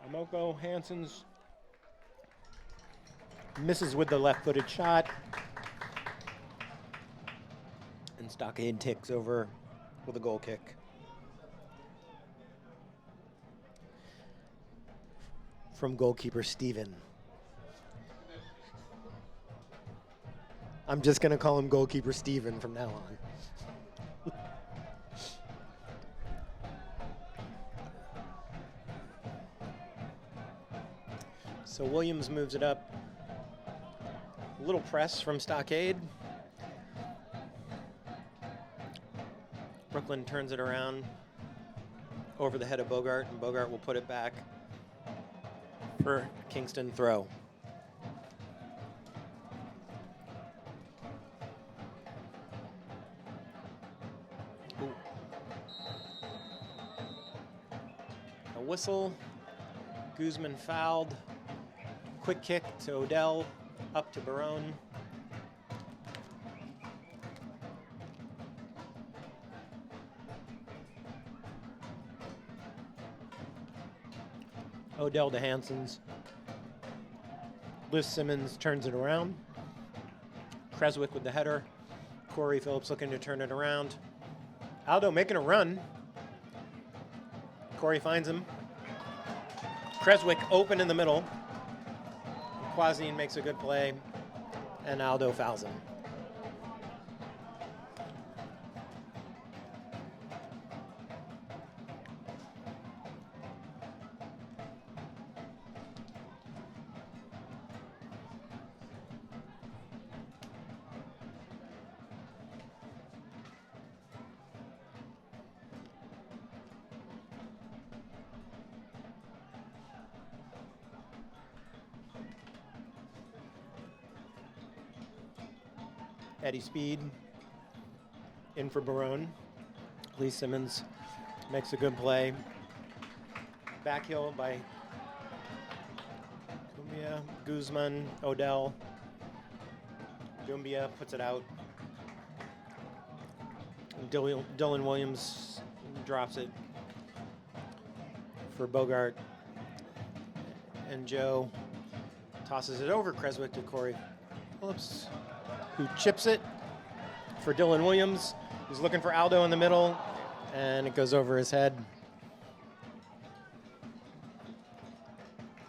Amoko. Hanson's misses with the left-footed shot. And Stockade takes over with a goal kick. From goalkeeper Steven. I'm just going to call him goalkeeper Steven from now on. So Williams moves it up. A little press from Stockade. Brooklyn turns it around over the head of Bogart, and Bogart will put it back for Kingston throw. Ooh. A whistle. Guzman fouled. Quick kick to Odell, up to Barone. Odell to Hanson's. Liz Simmons turns it around. Creswick with the header. Corey Phillips looking to turn it around. Aldo making a run. Corey finds him. Creswick open in the middle. Quasine makes a good play, and Aldo fouls him. Eddie Speed in for Barone. Lee Simmons makes a good play. Back heel by Dumbia, Guzman, Odell. Dumbia puts it out. Dylan Williams drops it for Bogart. And Joe tosses it over Creswick to Corey Phillips, who chips it for Dylan Williams, who's looking for Aldo in the middle, and it goes over his head.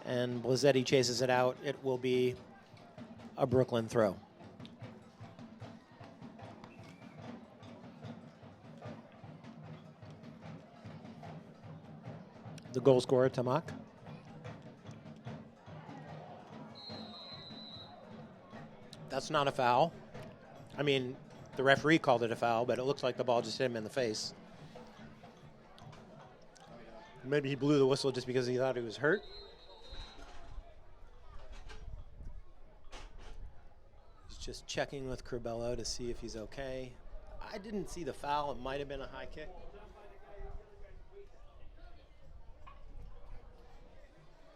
And Blazzetti chases it out. It will be a Brooklyn throw. The goal scorer, Tamak. That's not a foul. I mean, the referee called it a foul, but it looks like the ball just hit him in the face. Maybe he blew the whistle just because he thought he was hurt. He's just checking with Curbelo to see if he's okay. I didn't see the foul. It might have been a high kick.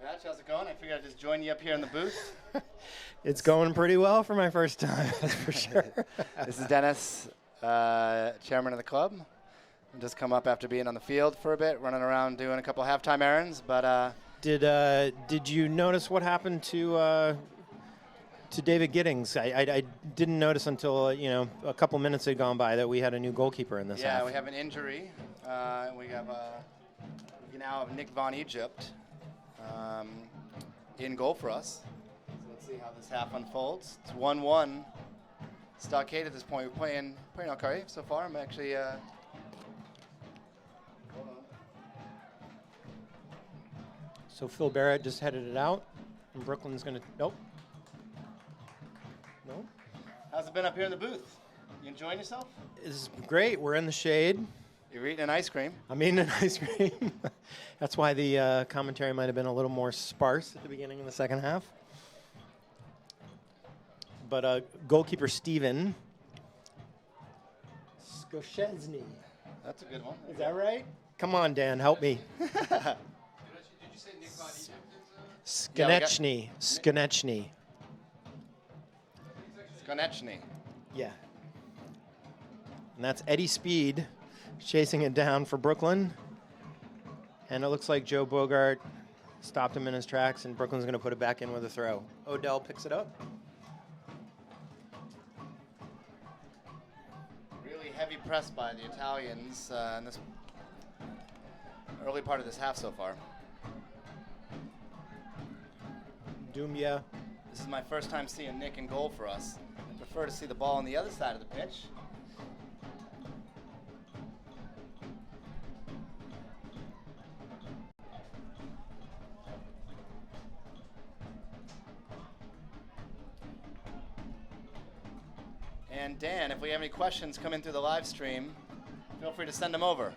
Patch, how's it going? I figured I'd just join you up here in the booth. It's going pretty well for my first time, that's for sure. This is Dennis, chairman of the club. I've just come up after being on the field for a bit, running around doing a couple halftime errands. But did you notice what happened to David Giddings? I didn't notice until a couple minutes had gone by that we had a new goalkeeper in this half. yeah, we have an injury. We now have Nick Von Egypt in goal for us. So let's see how this half unfolds. It's 1-1. Stockade at this point. We're playing okay so far. I'm actually. Hold on. So Phil Barrett just headed it out, and Brooklyn's going to. Nope. Nope. How's it been up here in the booth? You enjoying yourself? It's great. We're in the shade. You're eating an ice cream. I'm eating an ice cream. That's why the commentary might have been a little more sparse at the beginning of the second half. But goalkeeper Steven Skoshezny. That's a good one. Is that right? Come on, Dan, help me. Did you say Nick Von Egypt? Skonechny. Skonechny. Konechny. Yeah. And that's Eddie Speed chasing it down for Brooklyn. And it looks like Joe Bogart stopped him in his tracks, and Brooklyn's going to put it back in with a throw. Odell picks it up. Really heavy press by the Italians in this early part of this half so far. Dumbia. This is my first time seeing Nick in goal for us. I prefer to see the ball on the other side of the pitch. And Dan, if we have any questions coming through the live stream, feel free to send them over.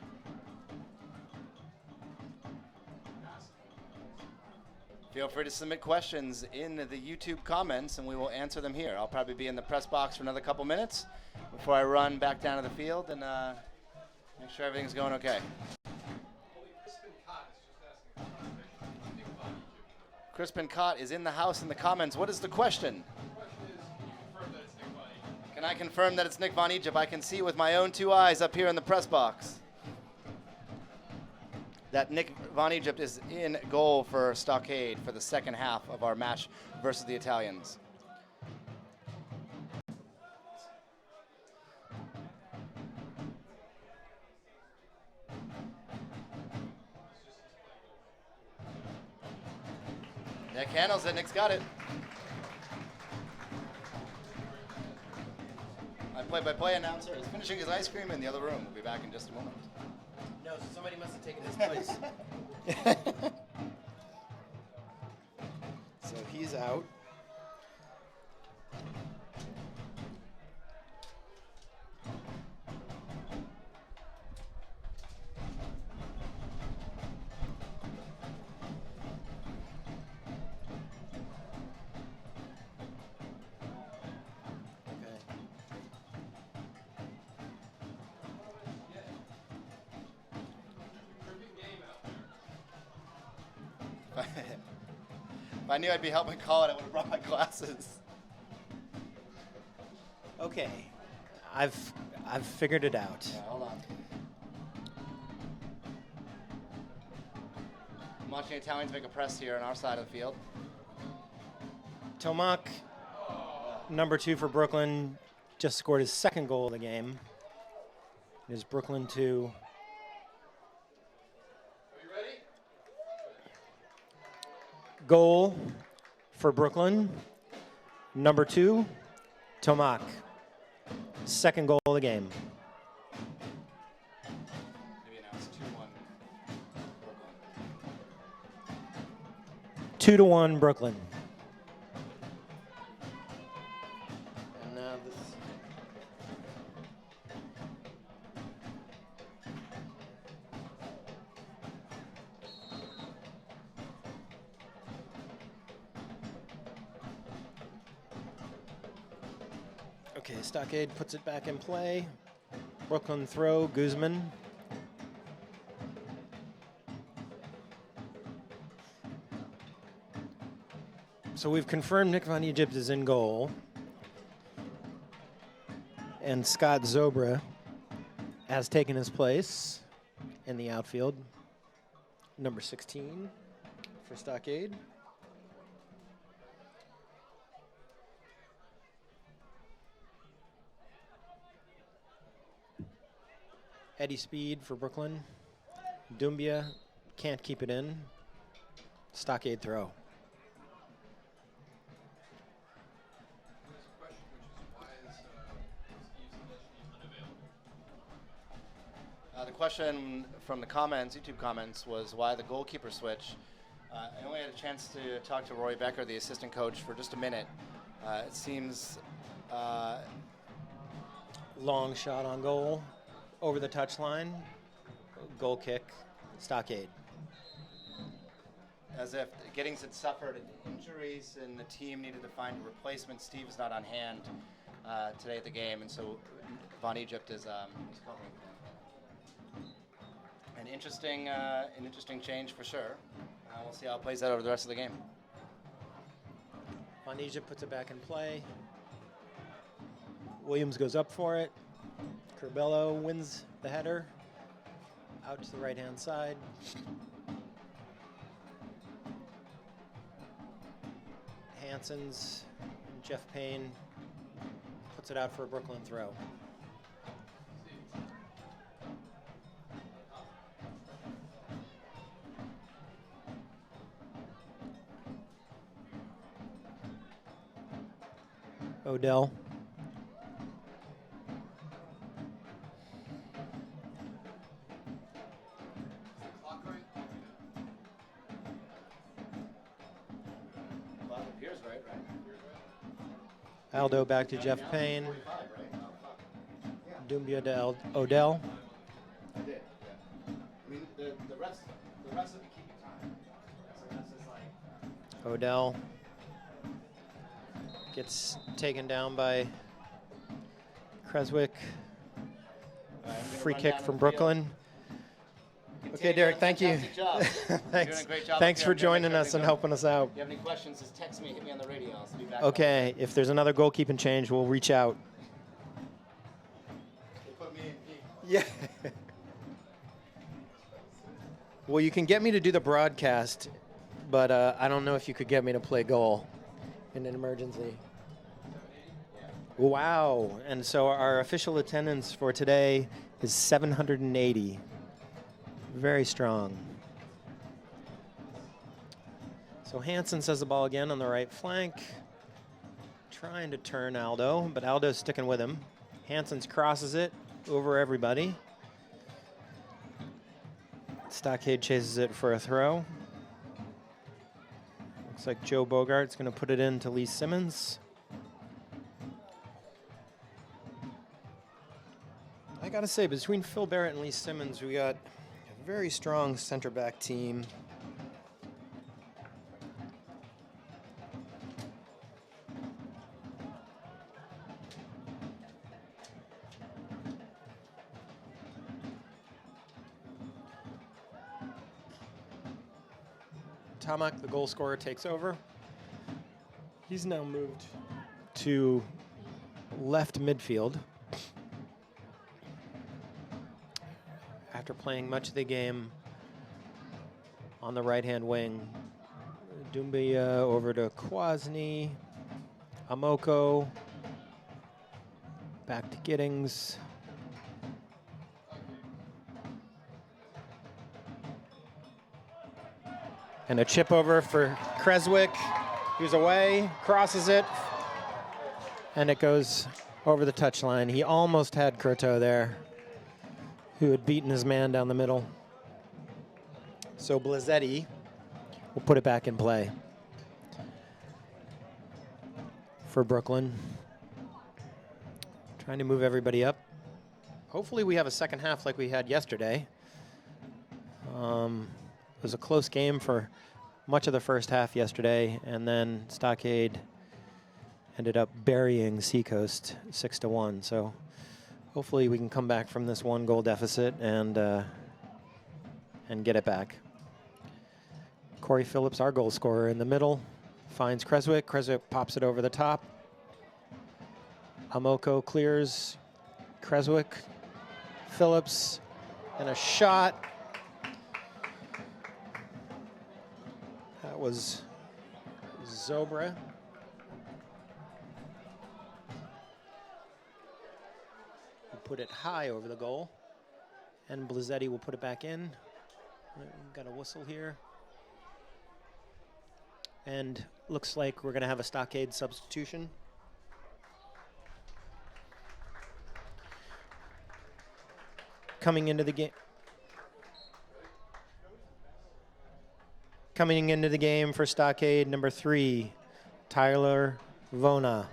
Feel free to submit questions in the YouTube comments, and we will answer them here. I'll probably be in the press box for another couple minutes before I run back down to the field and make sure everything's going okay. Crispin Cott is in the house in the comments. What is the question? Can I confirm that it's Nick Von Egypt? I can see with my own two eyes up here in the press box that Nick Von Egypt is in goal for Stockade for the second half of our match versus the Italians. Nick handles it. Nick's got it. My play-by-play announcer is finishing his ice cream in the other room. We'll be back in just a moment. No, so somebody must have taken his place. So he's out. If I knew I'd be helping call it, I would have brought my glasses. Okay, I've figured it out. Yeah, hold on. I'm watching Italians make a press here on our side of the field. Tomac, number 2 for Brooklyn, just scored his second goal of the game. It is Brooklyn 2. Goal for Brooklyn, number 2, Tomac. Second goal of the game. Maybe now it's 2-1 Brooklyn. 2-1 Brooklyn. And now this. Okay, Stockade puts it back in play. Brooklyn throw, Guzman. So we've confirmed Nick Van Egypt is in goal. And Scott Zobra has taken his place in the outfield. Number 16 for Stockade. Eddie Speed for Brooklyn. Doumbia can't keep it in. Stockade throw. The question from the comments, YouTube comments, was why the goalkeeper switch. I only had a chance to talk to Roy Becker, the assistant coach, for just a minute. It seems Long shot on goal. Over the touchline. Goal kick. Stockade. as if Giddings had suffered injuries and the team needed to find a replacement. Steve is not on hand today at the game, and so Von Egypt is covering for him. An interesting change for sure. We'll see how it plays out over the rest of the game. Von Egypt puts it back in play. Williams goes up for it. Curbelo wins the header. Out to the right-hand side. Hansen's Jeff Payne puts it out for a Brooklyn throw. Odell. Aldo back to Jeff Payne. Doumbia to Odell. I did, yeah. I mean, the rest of the keeping time. So that's just like. Odell gets taken down by Creswick. Free kick from Brooklyn. Okay, Derek, thank you. Thanks. Thanks for joining us and helping us out. If you have any questions, just text me, hit me on the radio. I'll be back. Okay, if there's another goalkeeping change, we'll reach out. They put me in P. Yeah. Well, you can get me to do the broadcast, but I don't know if you could get me to play goal in an emergency. Wow. And so our official attendance for today is 780. Very strong. So Hansen says the ball again on the right flank. Trying to turn Aldo, but Aldo's sticking with him. Hansen's crosses it over everybody. Stockade chases it for a throw. Looks like Joe Bogart's going to put it in to Lee Simmons. I got to say, between Phil Barrett and Lee Simmons, we got a very strong center back team. Tomac, the goal scorer, takes over. He's now moved to left midfield after playing much of the game on the right-hand wing. Doumbia over to Kwasny, Amoko, back to Giddings. And a chip over for Creswick. He's away, crosses it, and it goes over the touchline. He almost had Curto there, who had beaten his man down the middle. So Blazzetti will put it back in play for Brooklyn. Trying to move everybody up. Hopefully we have a second half like we had yesterday. It was a close game for much of the first half yesterday, and then Stockade ended up burying Seacoast 6-1. So hopefully we can come back from this 1-goal deficit and get it back. Corey Phillips, our goal scorer, in the middle, finds Creswick. Creswick pops it over the top. Amoko clears Creswick. Phillips, and a shot. That was Zobra. Who put it high over the goal. And Blazzetti will put it back in. We've got a whistle here. And looks like we're going to have a Stockade substitution. Coming into the game. Coming into the game for Stockade, number 3, Tyler Vona.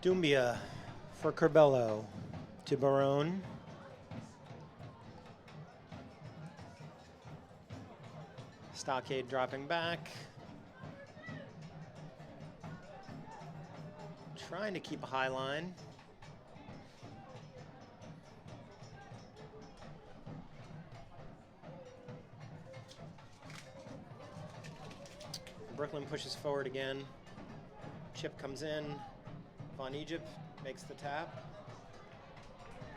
Doumbia for Curbelo to Barone. Stockade dropping back. Trying to keep a high line. Brooklyn pushes forward again. Chip comes in. Von Egypt makes the tap.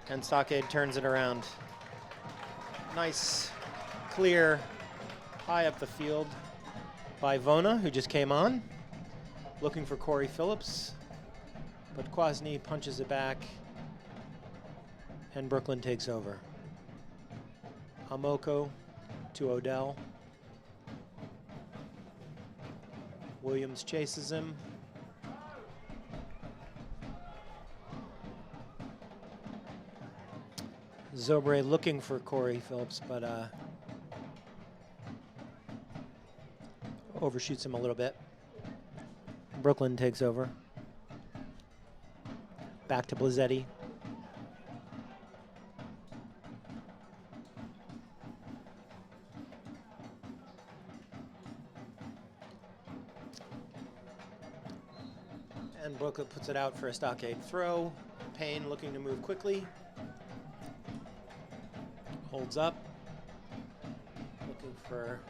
And Stockade turns it around. Nice, clear, high up the field by Vona, who just came on. Looking for Corey Phillips. But Kwasny punches it back. And Brooklyn takes over. Amoko to Odell. Williams chases him. Zobre looking for Corey Phillips, but overshoots him a little bit. Brooklyn takes over. Back to Blazzetti. And Brooklyn puts it out for a Stockade throw. Payne looking to move quickly. Holds up. Looking for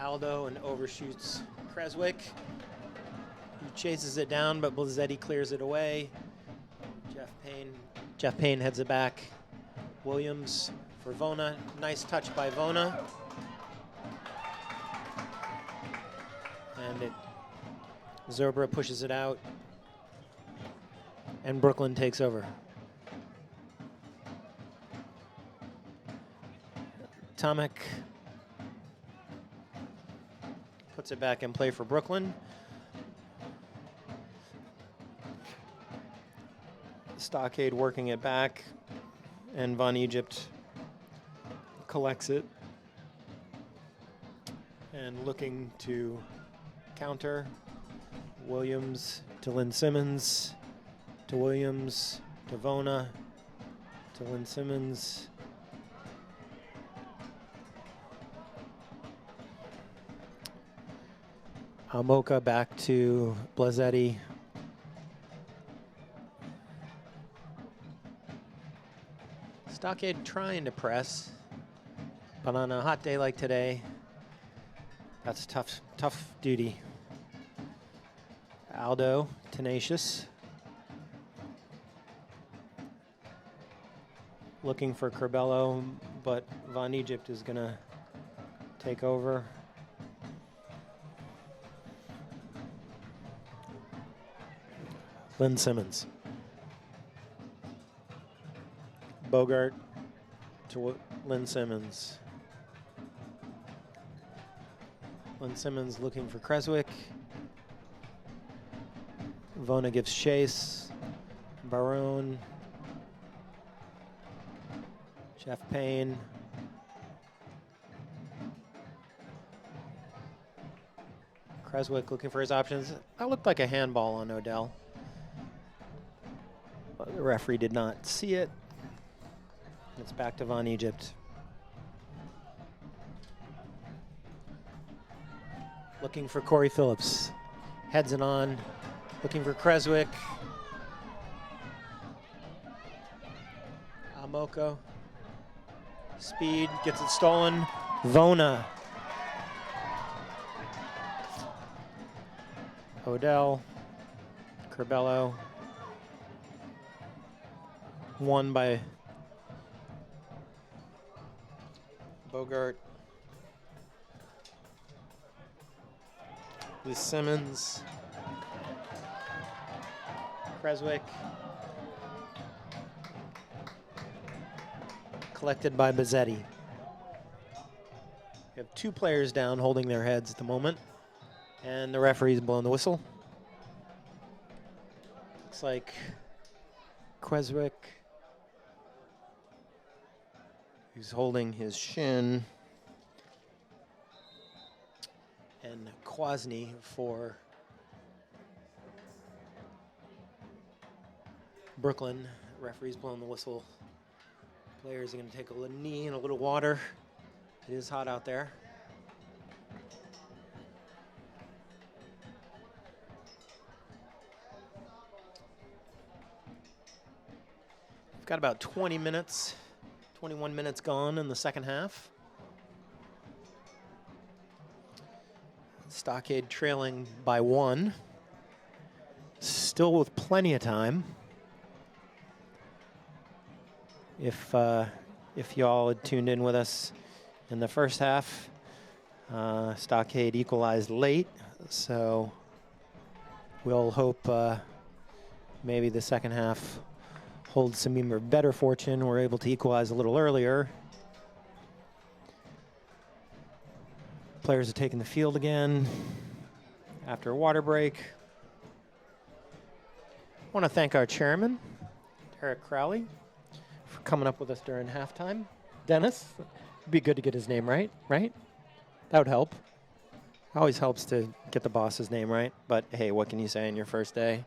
Aldo and overshoots Creswick. He chases it down, but Blazzetti clears it away. Jeff Payne heads it back. Williams for Vona. Nice touch by Vona. And Zobra pushes it out. And Brooklyn takes over. Tomac puts it back in play for Brooklyn. Stockade working it back, and Von Egypt collects it and looking to counter. Williams to Lynn Simmons, to Williams, to Vona, to Lynn Simmons. Almoka back to Blazetti. Stockade trying to press, but on a hot day like today, that's tough duty. Aldo, tenacious. Looking for Corbello, but Von Egypt is gonna take over. Lynn Simmons. Bogart to Lynn Simmons. Lynn Simmons looking for Creswick. Vona gives chase. Barone. Jeff Payne. Creswick looking for his options. That looked like a handball on Odell. But the referee did not see it. It's back to Von Egypt. Looking for Corey Phillips. Heads it on. Looking for Creswick. Almoko. Speed gets it stolen. Vona. Odell. Corbello. Won by Bogart. With Simmons. Creswick. Collected by Bazzetti. We have 2 players down holding their heads at the moment. And the referee's blowing the whistle. Looks like Creswick, who's holding his shin, and Kwasny for Brooklyn. Referee's blowing the whistle. Players are going to take a little knee and a little water. It is hot out there. We've got about 20 minutes, 21 minutes gone in the second half. Stockade trailing by 1. Still with plenty of time. If y'all had tuned in with us in the first half, Stockade equalized late, so we'll hope maybe the second half holds some even better fortune. We're able to equalize a little earlier. Players are taking the field again after a water break. I want to thank our chairman, Eric Crowley, for coming up with us during halftime. Dennis, it'd be good to get his name right? That would help. Always helps to get the boss's name right, but hey, what can you say on your first day?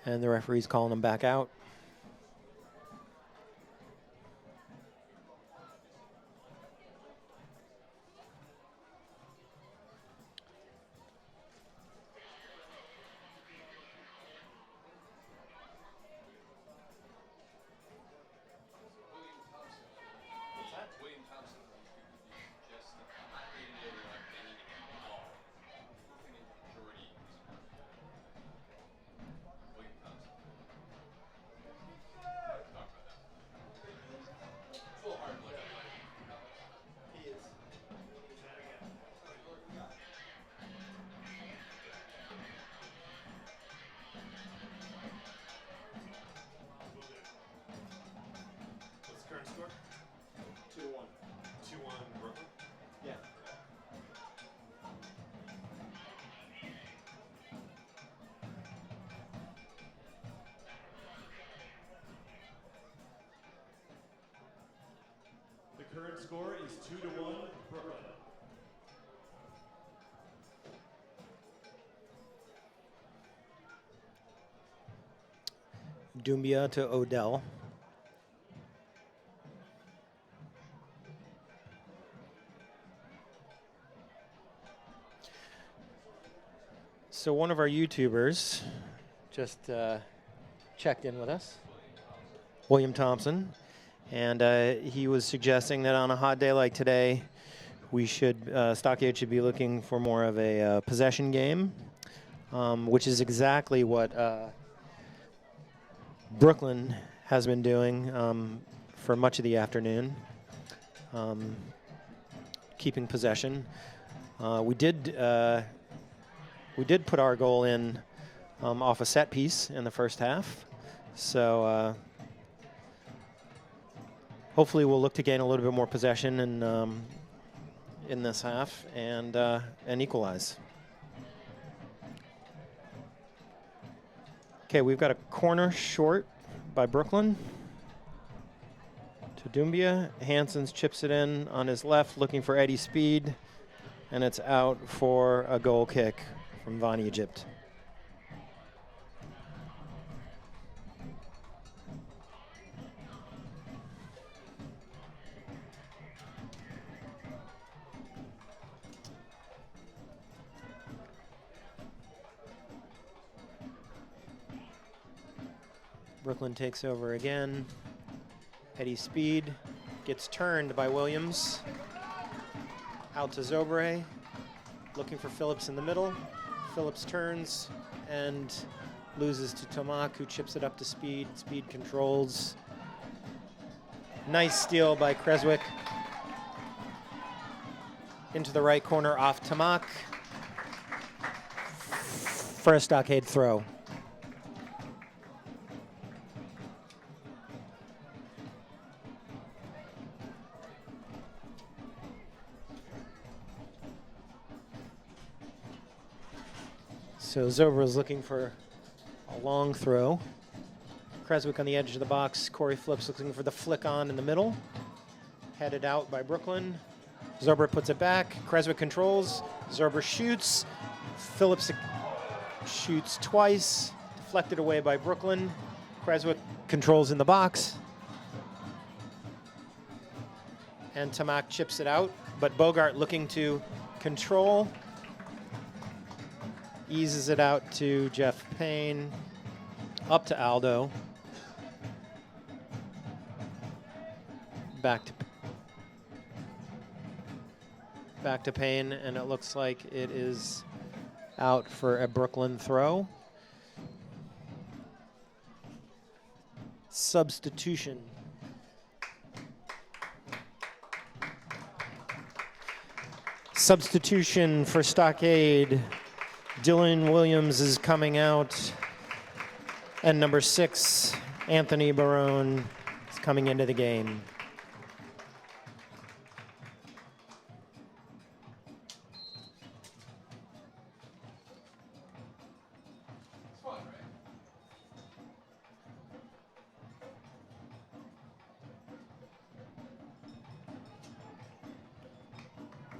And the referee's calling him back out. Current score? 2-1. 2-1 Brooklyn? Yeah. The current score is 2-1 Brooklyn. Doumbia to Odell. So one of our YouTubers just checked in with us, William Thompson, and he was suggesting that on a hot day like today, we should, Stockade should be looking for more of a possession game, which is exactly what Brooklyn has been doing for much of the afternoon, keeping possession. We did put our goal in off a set piece in the first half, so hopefully we'll look to gain a little bit more possession in this half and equalize. Okay, we've got a corner short by Brooklyn to Doumbia. Hansen's chips it in on his left, looking for Eddie Speed, and it's out for a goal kick from Von Egypt. Brooklyn takes over again. Eddie Speed gets turned by Williams. Out to Zobre, looking for Phillips in the middle. Phillips turns and loses to Tomac, who chips it up to Speed. Speed controls. Nice steal by Creswick. Into the right corner off Tomac for a Stockade throw. So Zober is looking for a long throw. Creswick on the edge of the box. Corey Phillips looking for the flick on in the middle. Headed out by Brooklyn. Zober puts it back. Creswick controls. Zober shoots. Phillips shoots twice. Deflected away by Brooklyn. Creswick controls in the box. And Tomac chips it out. But Bogart looking to control. Eases it out to Jeff Payne, up to Aldo, back to Payne, and it looks like it is out for a Brooklyn throw. Substitution. Substitution for Stockade. Dylan Williams is coming out, and number 6, Anthony Barone, is coming into the game.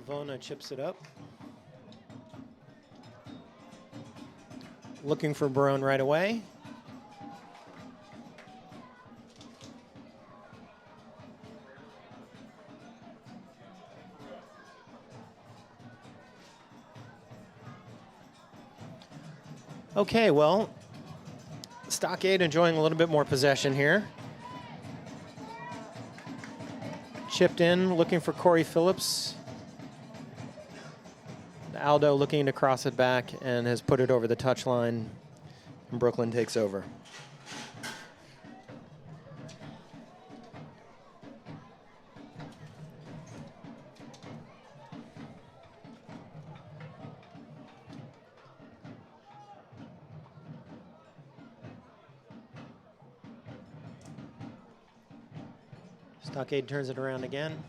Vona chips it up. Looking for Barone right away. Okay, well, Stockade enjoying a little bit more possession here. Chipped in, looking for Corey Phillips. Aldo looking to cross it back and has put it over the touchline, and Brooklyn takes over. Stockade turns it around again.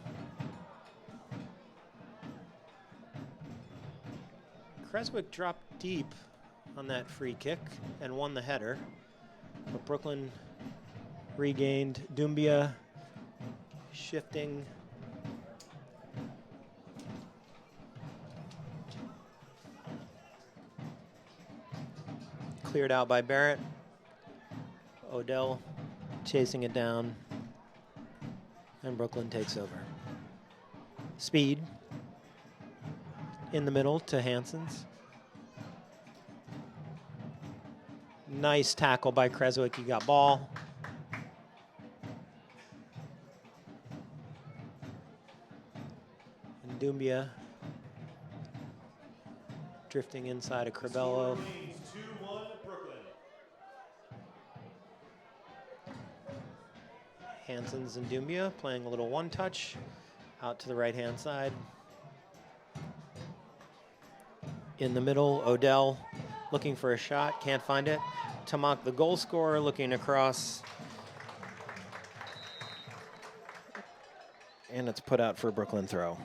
Creswick dropped deep on that free kick and won the header, but Brooklyn regained. Doumbia shifting. Cleared out by Barrett. Odell chasing it down. And Brooklyn takes over. Speed in the middle to Hansons. Nice tackle by Creswick. He got ball. And Doumbia drifting inside of Corbello. 2-1 Brooklyn. Hansons and Doumbia playing a little one-touch out to the right-hand side. In the middle, Odell looking for a shot, can't find it. Tamak, the goal scorer, looking across. And it's put out for a Brooklyn throw.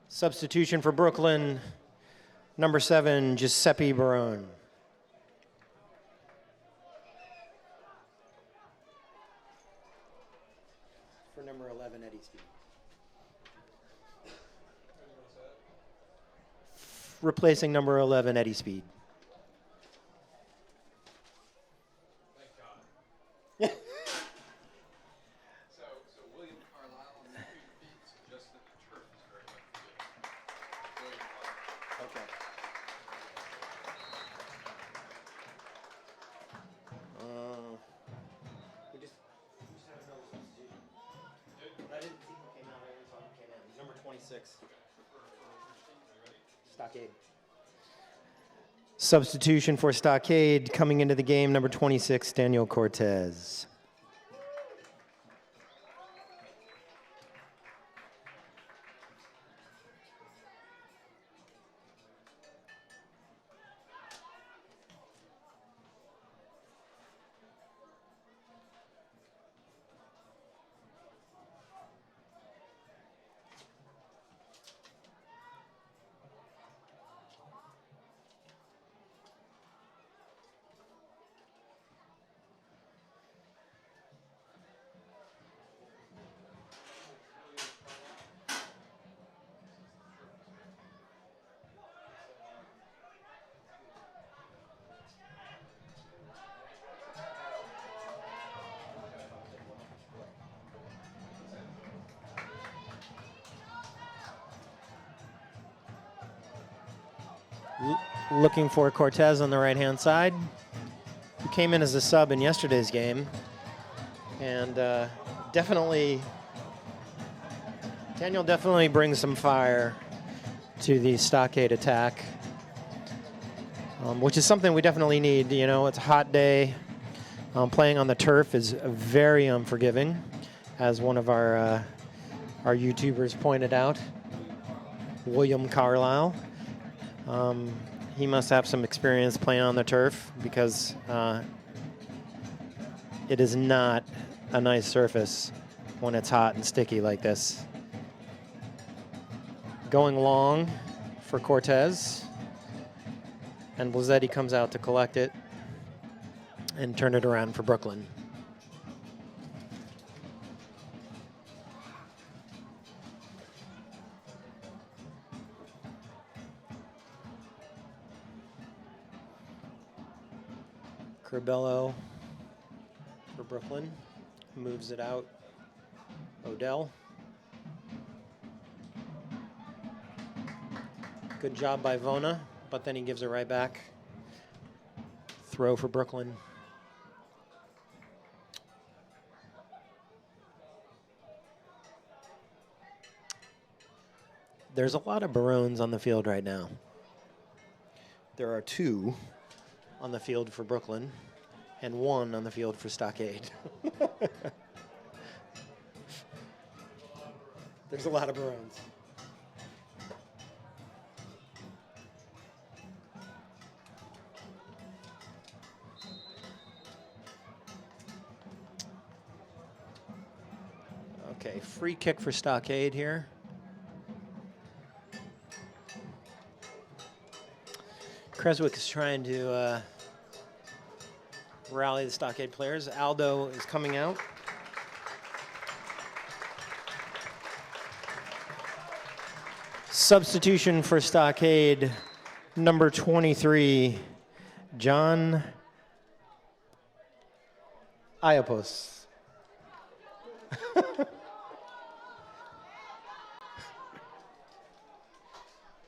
Substitution for Brooklyn, number 7, Giuseppe Barone. For number 11, Eddie Speed. Replacing number 11, Eddie Speed. Stockade. Substitution for Stockade coming into the game, number 26, Daniel Cortez. Looking for Cortez on the right-hand side, who came in as a sub in yesterday's game. And Daniel definitely brings some fire to the Stockade attack, which is something we definitely need. You know, it's a hot day. Playing on the turf is very unforgiving, as one of our YouTubers pointed out, William Carlisle. He must have some experience playing on the turf, because it is not a nice surface when it's hot and sticky like this. Going long for Cortez, and Blazzetti comes out to collect it and turn it around for Brooklyn. Corbello for Brooklyn, moves it out. Odell. Good job by Vona, but then he gives it right back. Throw for Brooklyn. There's a lot of Barones on the field right now. There are 2 on the field for Brooklyn and 1 on the field for Stockade. There's a lot of Barones. Okay, free kick for Stockade here. Creswick is trying to rally the Stockade players. Aldo is coming out. Substitution for Stockade, number 23, John Iapos.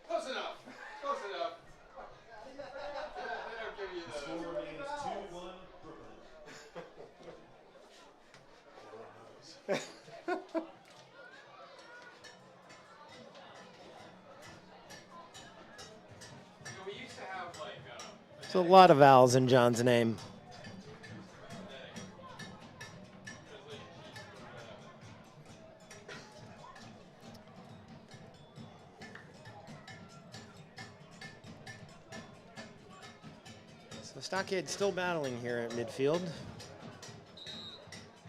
Close enough. Close enough. They don't give you the Score remains 2-1 Brooklyn. We used to have like There's a lot of vowels in John's name. So Stockade still battling here at midfield.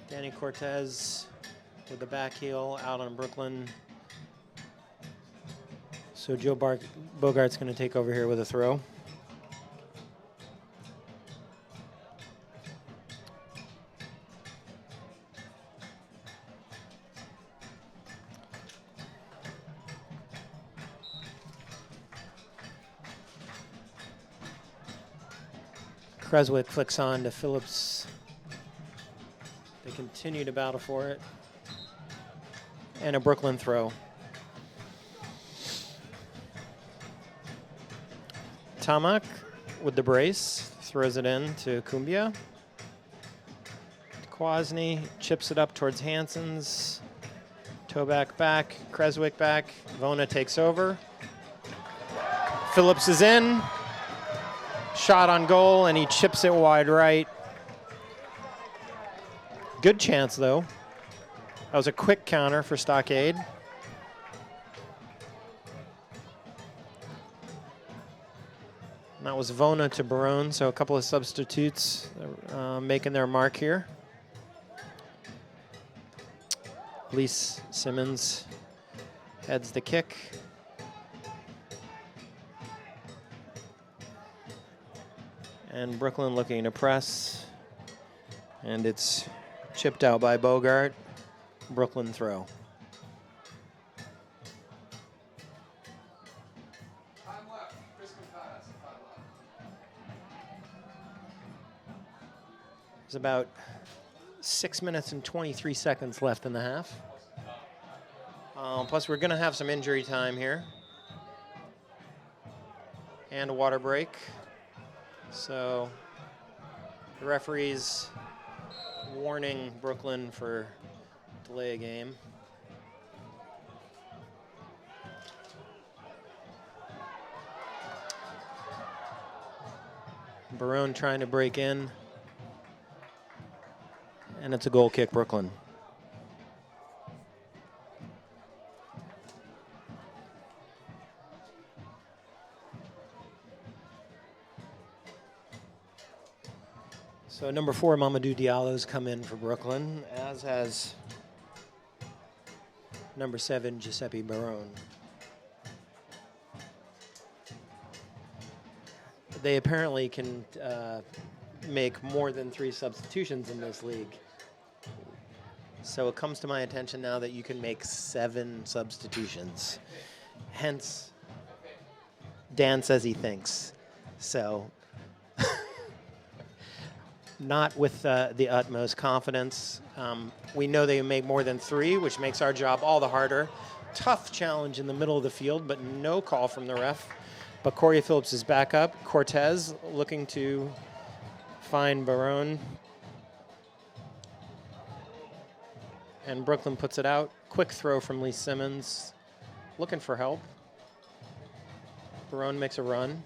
Danny Cortez with the back heel out on Brooklyn. So Joe Bogart's going to take over here with a throw. Creswick flicks on to Phillips. They continue to battle for it. And a Brooklyn throw. Tamak with the brace, throws it in to Kumbia. Kwasny chips it up towards Hansen's. Toback back, Creswick back. Vona takes over. Phillips is in. Shot on goal, and he chips it wide right. Good chance, though. That was a quick counter for Stockade. And that was Vona to Barone, so a couple of substitutes making their mark here. Lise Simmons heads the kick. And Brooklyn looking to press. And it's chipped out by Bogart. Brooklyn throw. time left. Chris Moncada, time left. There's about 6 minutes and 23 seconds left in the half. Plus, we're going to have some injury time here. And a water break. So the referee's warning Brooklyn for delay a game. Barone trying to break in. And it's a goal kick, Brooklyn. So number 4, Mamadou Diallo's come in for Brooklyn, as has number 7, Giuseppe Barone. They apparently can make more than 3 substitutions in this league. So it comes to my attention now that you can make 7 substitutions. Hence, Dan says he thinks. So not with the utmost confidence. We know they make more than 3, which makes our job all the harder. Tough challenge in the middle of the field, but no call from the ref. But Corey Phillips is back up. Cortez looking to find Barone. And Brooklyn puts it out. Quick throw from Lee Simmons. Looking for help. Barone makes a run.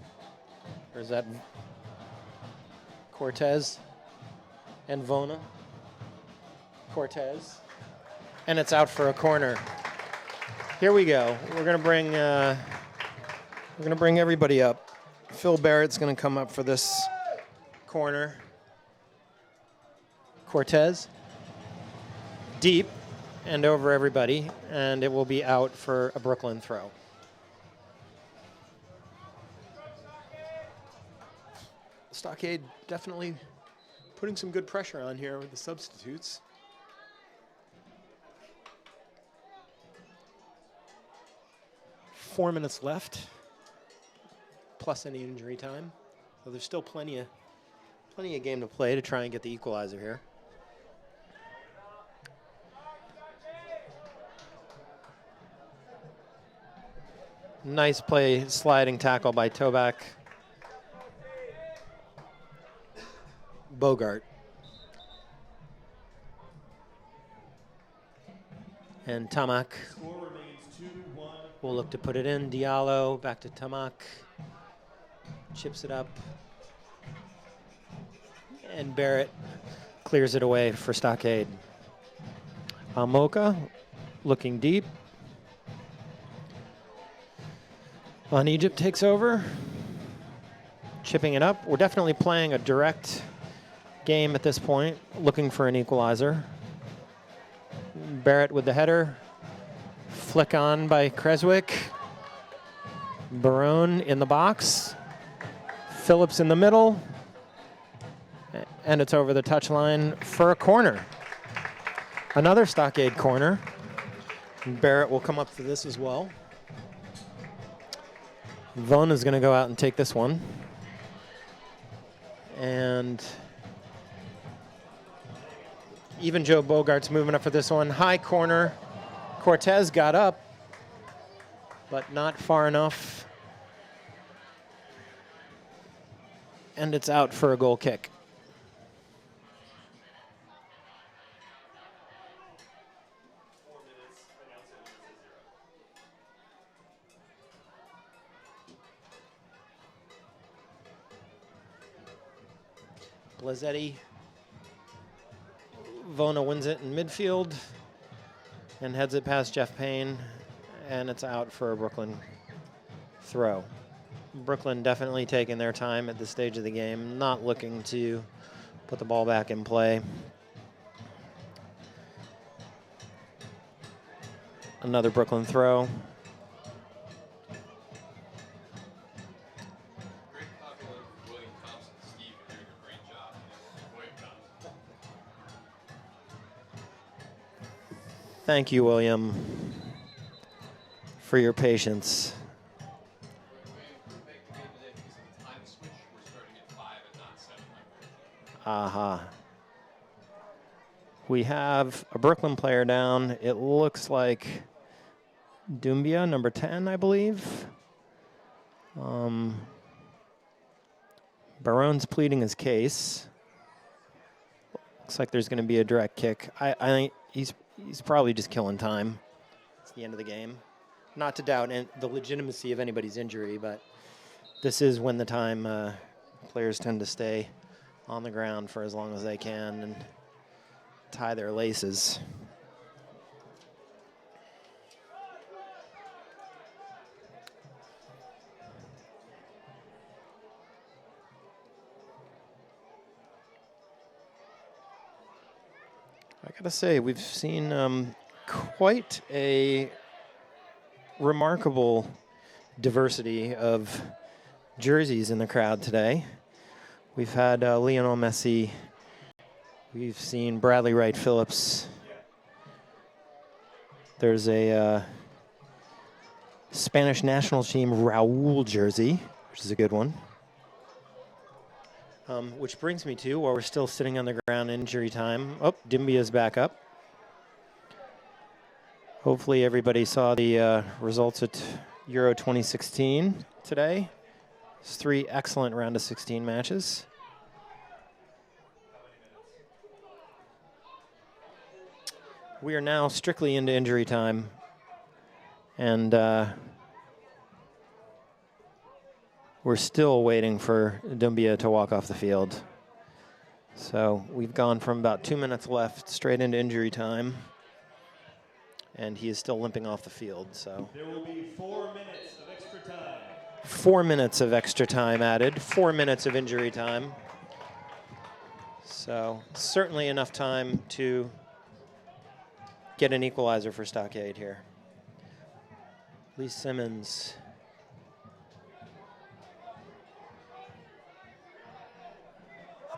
Or is that Cortez? And Vona. Cortez. And it's out for a corner. Here we go. We're gonna bring everybody up. Phil Barrett's gonna come up for this corner. Cortez. Deep and over everybody, and it will be out for a Brooklyn throw. Stockade definitely putting some good pressure on here with the substitutes. Four minutes left, plus any injury time. So there's still plenty of game to play to try and get the equalizer here. Nice play, sliding tackle by Toback. Bogart. And Tamak will look to put it in. Diallo back to Tamak. Chips it up. And Barrett clears it away for Stockade. Amoka looking deep. On Egypt takes over. Chipping it up. We're definitely playing a direct game at this point, looking for an equalizer. Barrett with the header. Flick on by Creswick. Barone in the box. Phillips in the middle. And it's over the touchline for a corner. Another Stockade corner. Barrett will come up for this as well. Vaughn is going to go out and take this one. And even Joe Bogart's moving up for this one. High corner. Cortez got up, but not far enough. And it's out for a goal kick. Blazzetti. Vona wins it in midfield and heads it past Jeff Payne, and it's out for a Brooklyn throw. Brooklyn definitely taking their time at this stage of the game, not looking to put the ball back in play. Another Brooklyn throw. Thank you, William, for your patience. Aha. We have a Brooklyn player down. It looks like Doumbia, number 10, I believe. Barone's pleading his case. Looks like there's going to be a direct kick. I think he's probably just killing time. It's the end of the game. Not to doubt the legitimacy of anybody's injury, but this is when the time players tend to stay on the ground for as long as they can and tie their laces. I gotta say, we've seen quite a remarkable diversity of jerseys in the crowd today. We've had Lionel Messi. We've seen Bradley Wright Phillips. There's a Spanish national team Raul jersey, which is a good one. Which brings me to, while we're still sitting on the ground, injury time. Oh, Dimbia's back up. Hopefully everybody saw the results at Euro 2016 today. It's 3 excellent round of 16 matches. We are now strictly into injury time. And we're still waiting for Doumbia to walk off the field. So we've gone from about 2 minutes left straight into injury time. And he is still limping off the field. So there will be 4 minutes of extra time. 4 minutes of extra time added. 4 minutes of injury time. So certainly enough time to get an equalizer for Stockade here. Lee Simmons.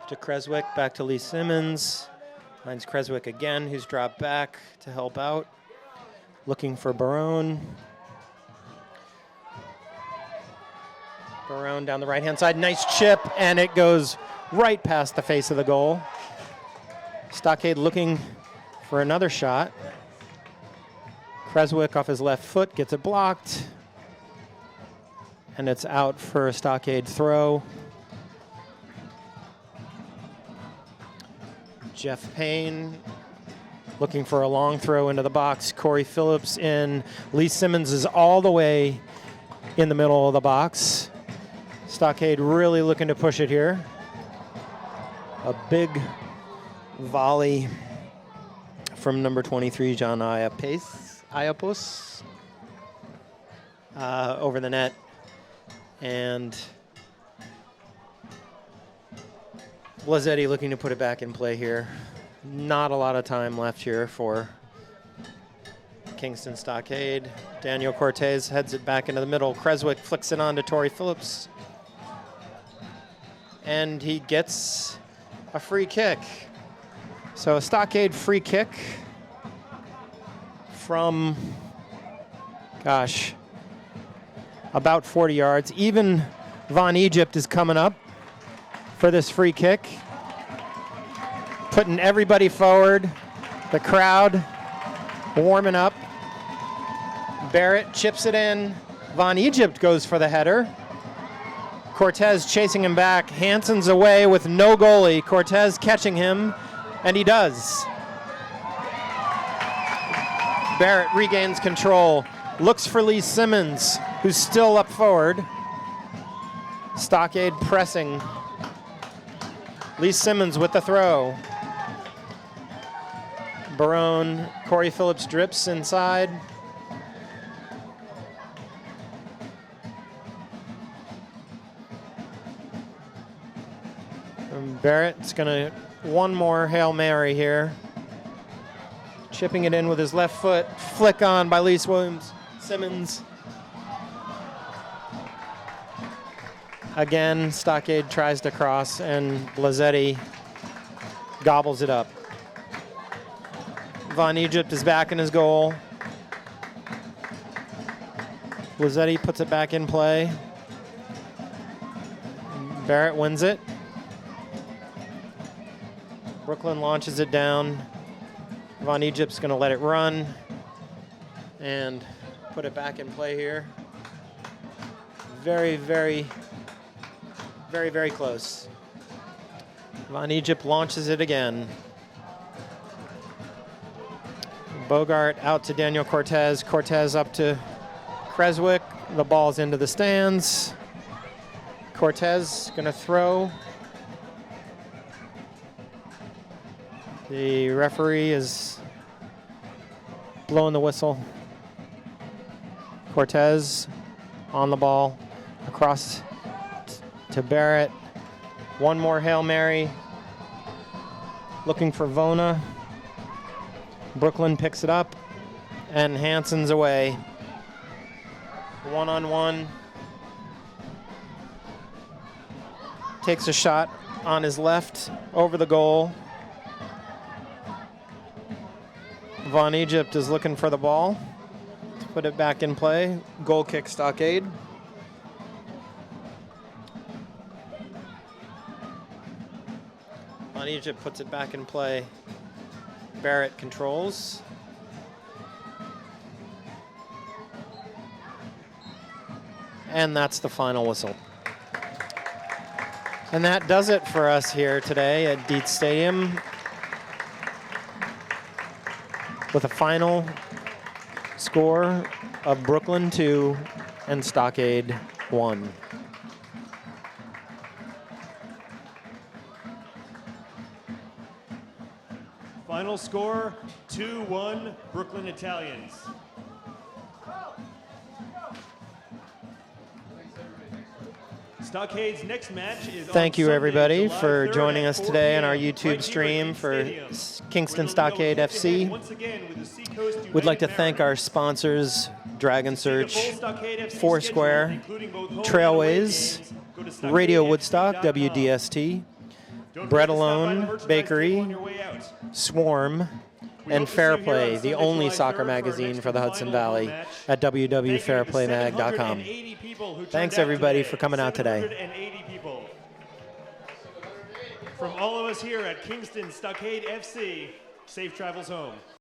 To Creswick, back to Lee Simmons. Finds Creswick again, who's dropped back to help out. Looking for Barone. Barone down the right-hand side. Nice chip, and it goes right past the face of the goal. Stockade looking for another shot. Creswick off his left foot gets it blocked. And it's out for a Stockade throw. Jeff Payne looking for a long throw into the box. Corey Phillips in. Lee Simmons is all the way in the middle of the box. Stockade really looking to push it here. A big volley from number 23, John Iapos, over the net. And Blazzetti looking to put it back in play here. Not a lot of time left here for Kingston Stockade. Daniel Cortez heads it back into the middle. Creswick flicks it on to Torrey Phillips. And he gets a free kick. So a Stockade free kick from, about 40 yards. Even Von Egypt is coming up for this free kick. Putting everybody forward. The crowd warming up. Barrett chips it in. Von Egypt goes for the header. Cortez chasing him back. Hansen's away with no goalie. Cortez catching him, and he does. Barrett regains control. Looks for Lee Simmons, who's still up forward. Stockade pressing. Lee Simmons with the throw. Barone, Corey Phillips drips inside. And Barrett's gonna one more Hail Mary here. Chipping it in with his left foot. Flick on by Lee Simmons. Again, Stockade tries to cross, and Blazzetti gobbles it up. Von Egypt is back in his goal. Blazzetti puts it back in play. Barrett wins it. Brooklyn launches it down. Von Egypt's going to let it run and put it back in play here. Very, very, very, very close. Von Egypt launches it again. Bogart out to Daniel Cortez. Cortez up to Creswick. The ball's into the stands. Cortez going to throw. The referee is blowing the whistle. Cortez on the ball. Across to Barrett. One more Hail Mary. Looking for Vona. Brooklyn picks it up, and Hansen's away. One-on-one. Takes a shot on his left over the goal. Von Egypt is looking for the ball to put it back in play. Goal kick Stockade. Von Egypt puts it back in play. Barrett controls. And that's the final whistle. And that does it for us here today at Dietz Stadium, with a final score of Brooklyn 2 and Stockade 1. Final score, 2-1, Brooklyn Italians. Stockade's next match is Thank you, Sunday, everybody, July for 3rd joining at us 4 today on our p.m. YouTube right here at stream Dietz for Stadium. Kingston We're Stockade looking to go FC. once again with the Seacoast We'd like to United thank our Mariners. sponsors, Dragon See the Search, full Stockade FC Foursquare, schedule, including both home and away Trailways, games. Go to Radio stockadefc.com. Woodstock, WDST, Don't Bread forget to stop by the Alone merchandise Bakery, table on your way out. Swarm, We and hope to see Fair you here on Play, the Sunday, only July soccer 3rd for our magazine next for the and Hudson final Valley match. at Thank you to the www.fairplaymag.com. 780 people who Thanks, turned out everybody, today. for coming out today. 780 people. From all of us here at Kingston Stockade FC, safe travels home.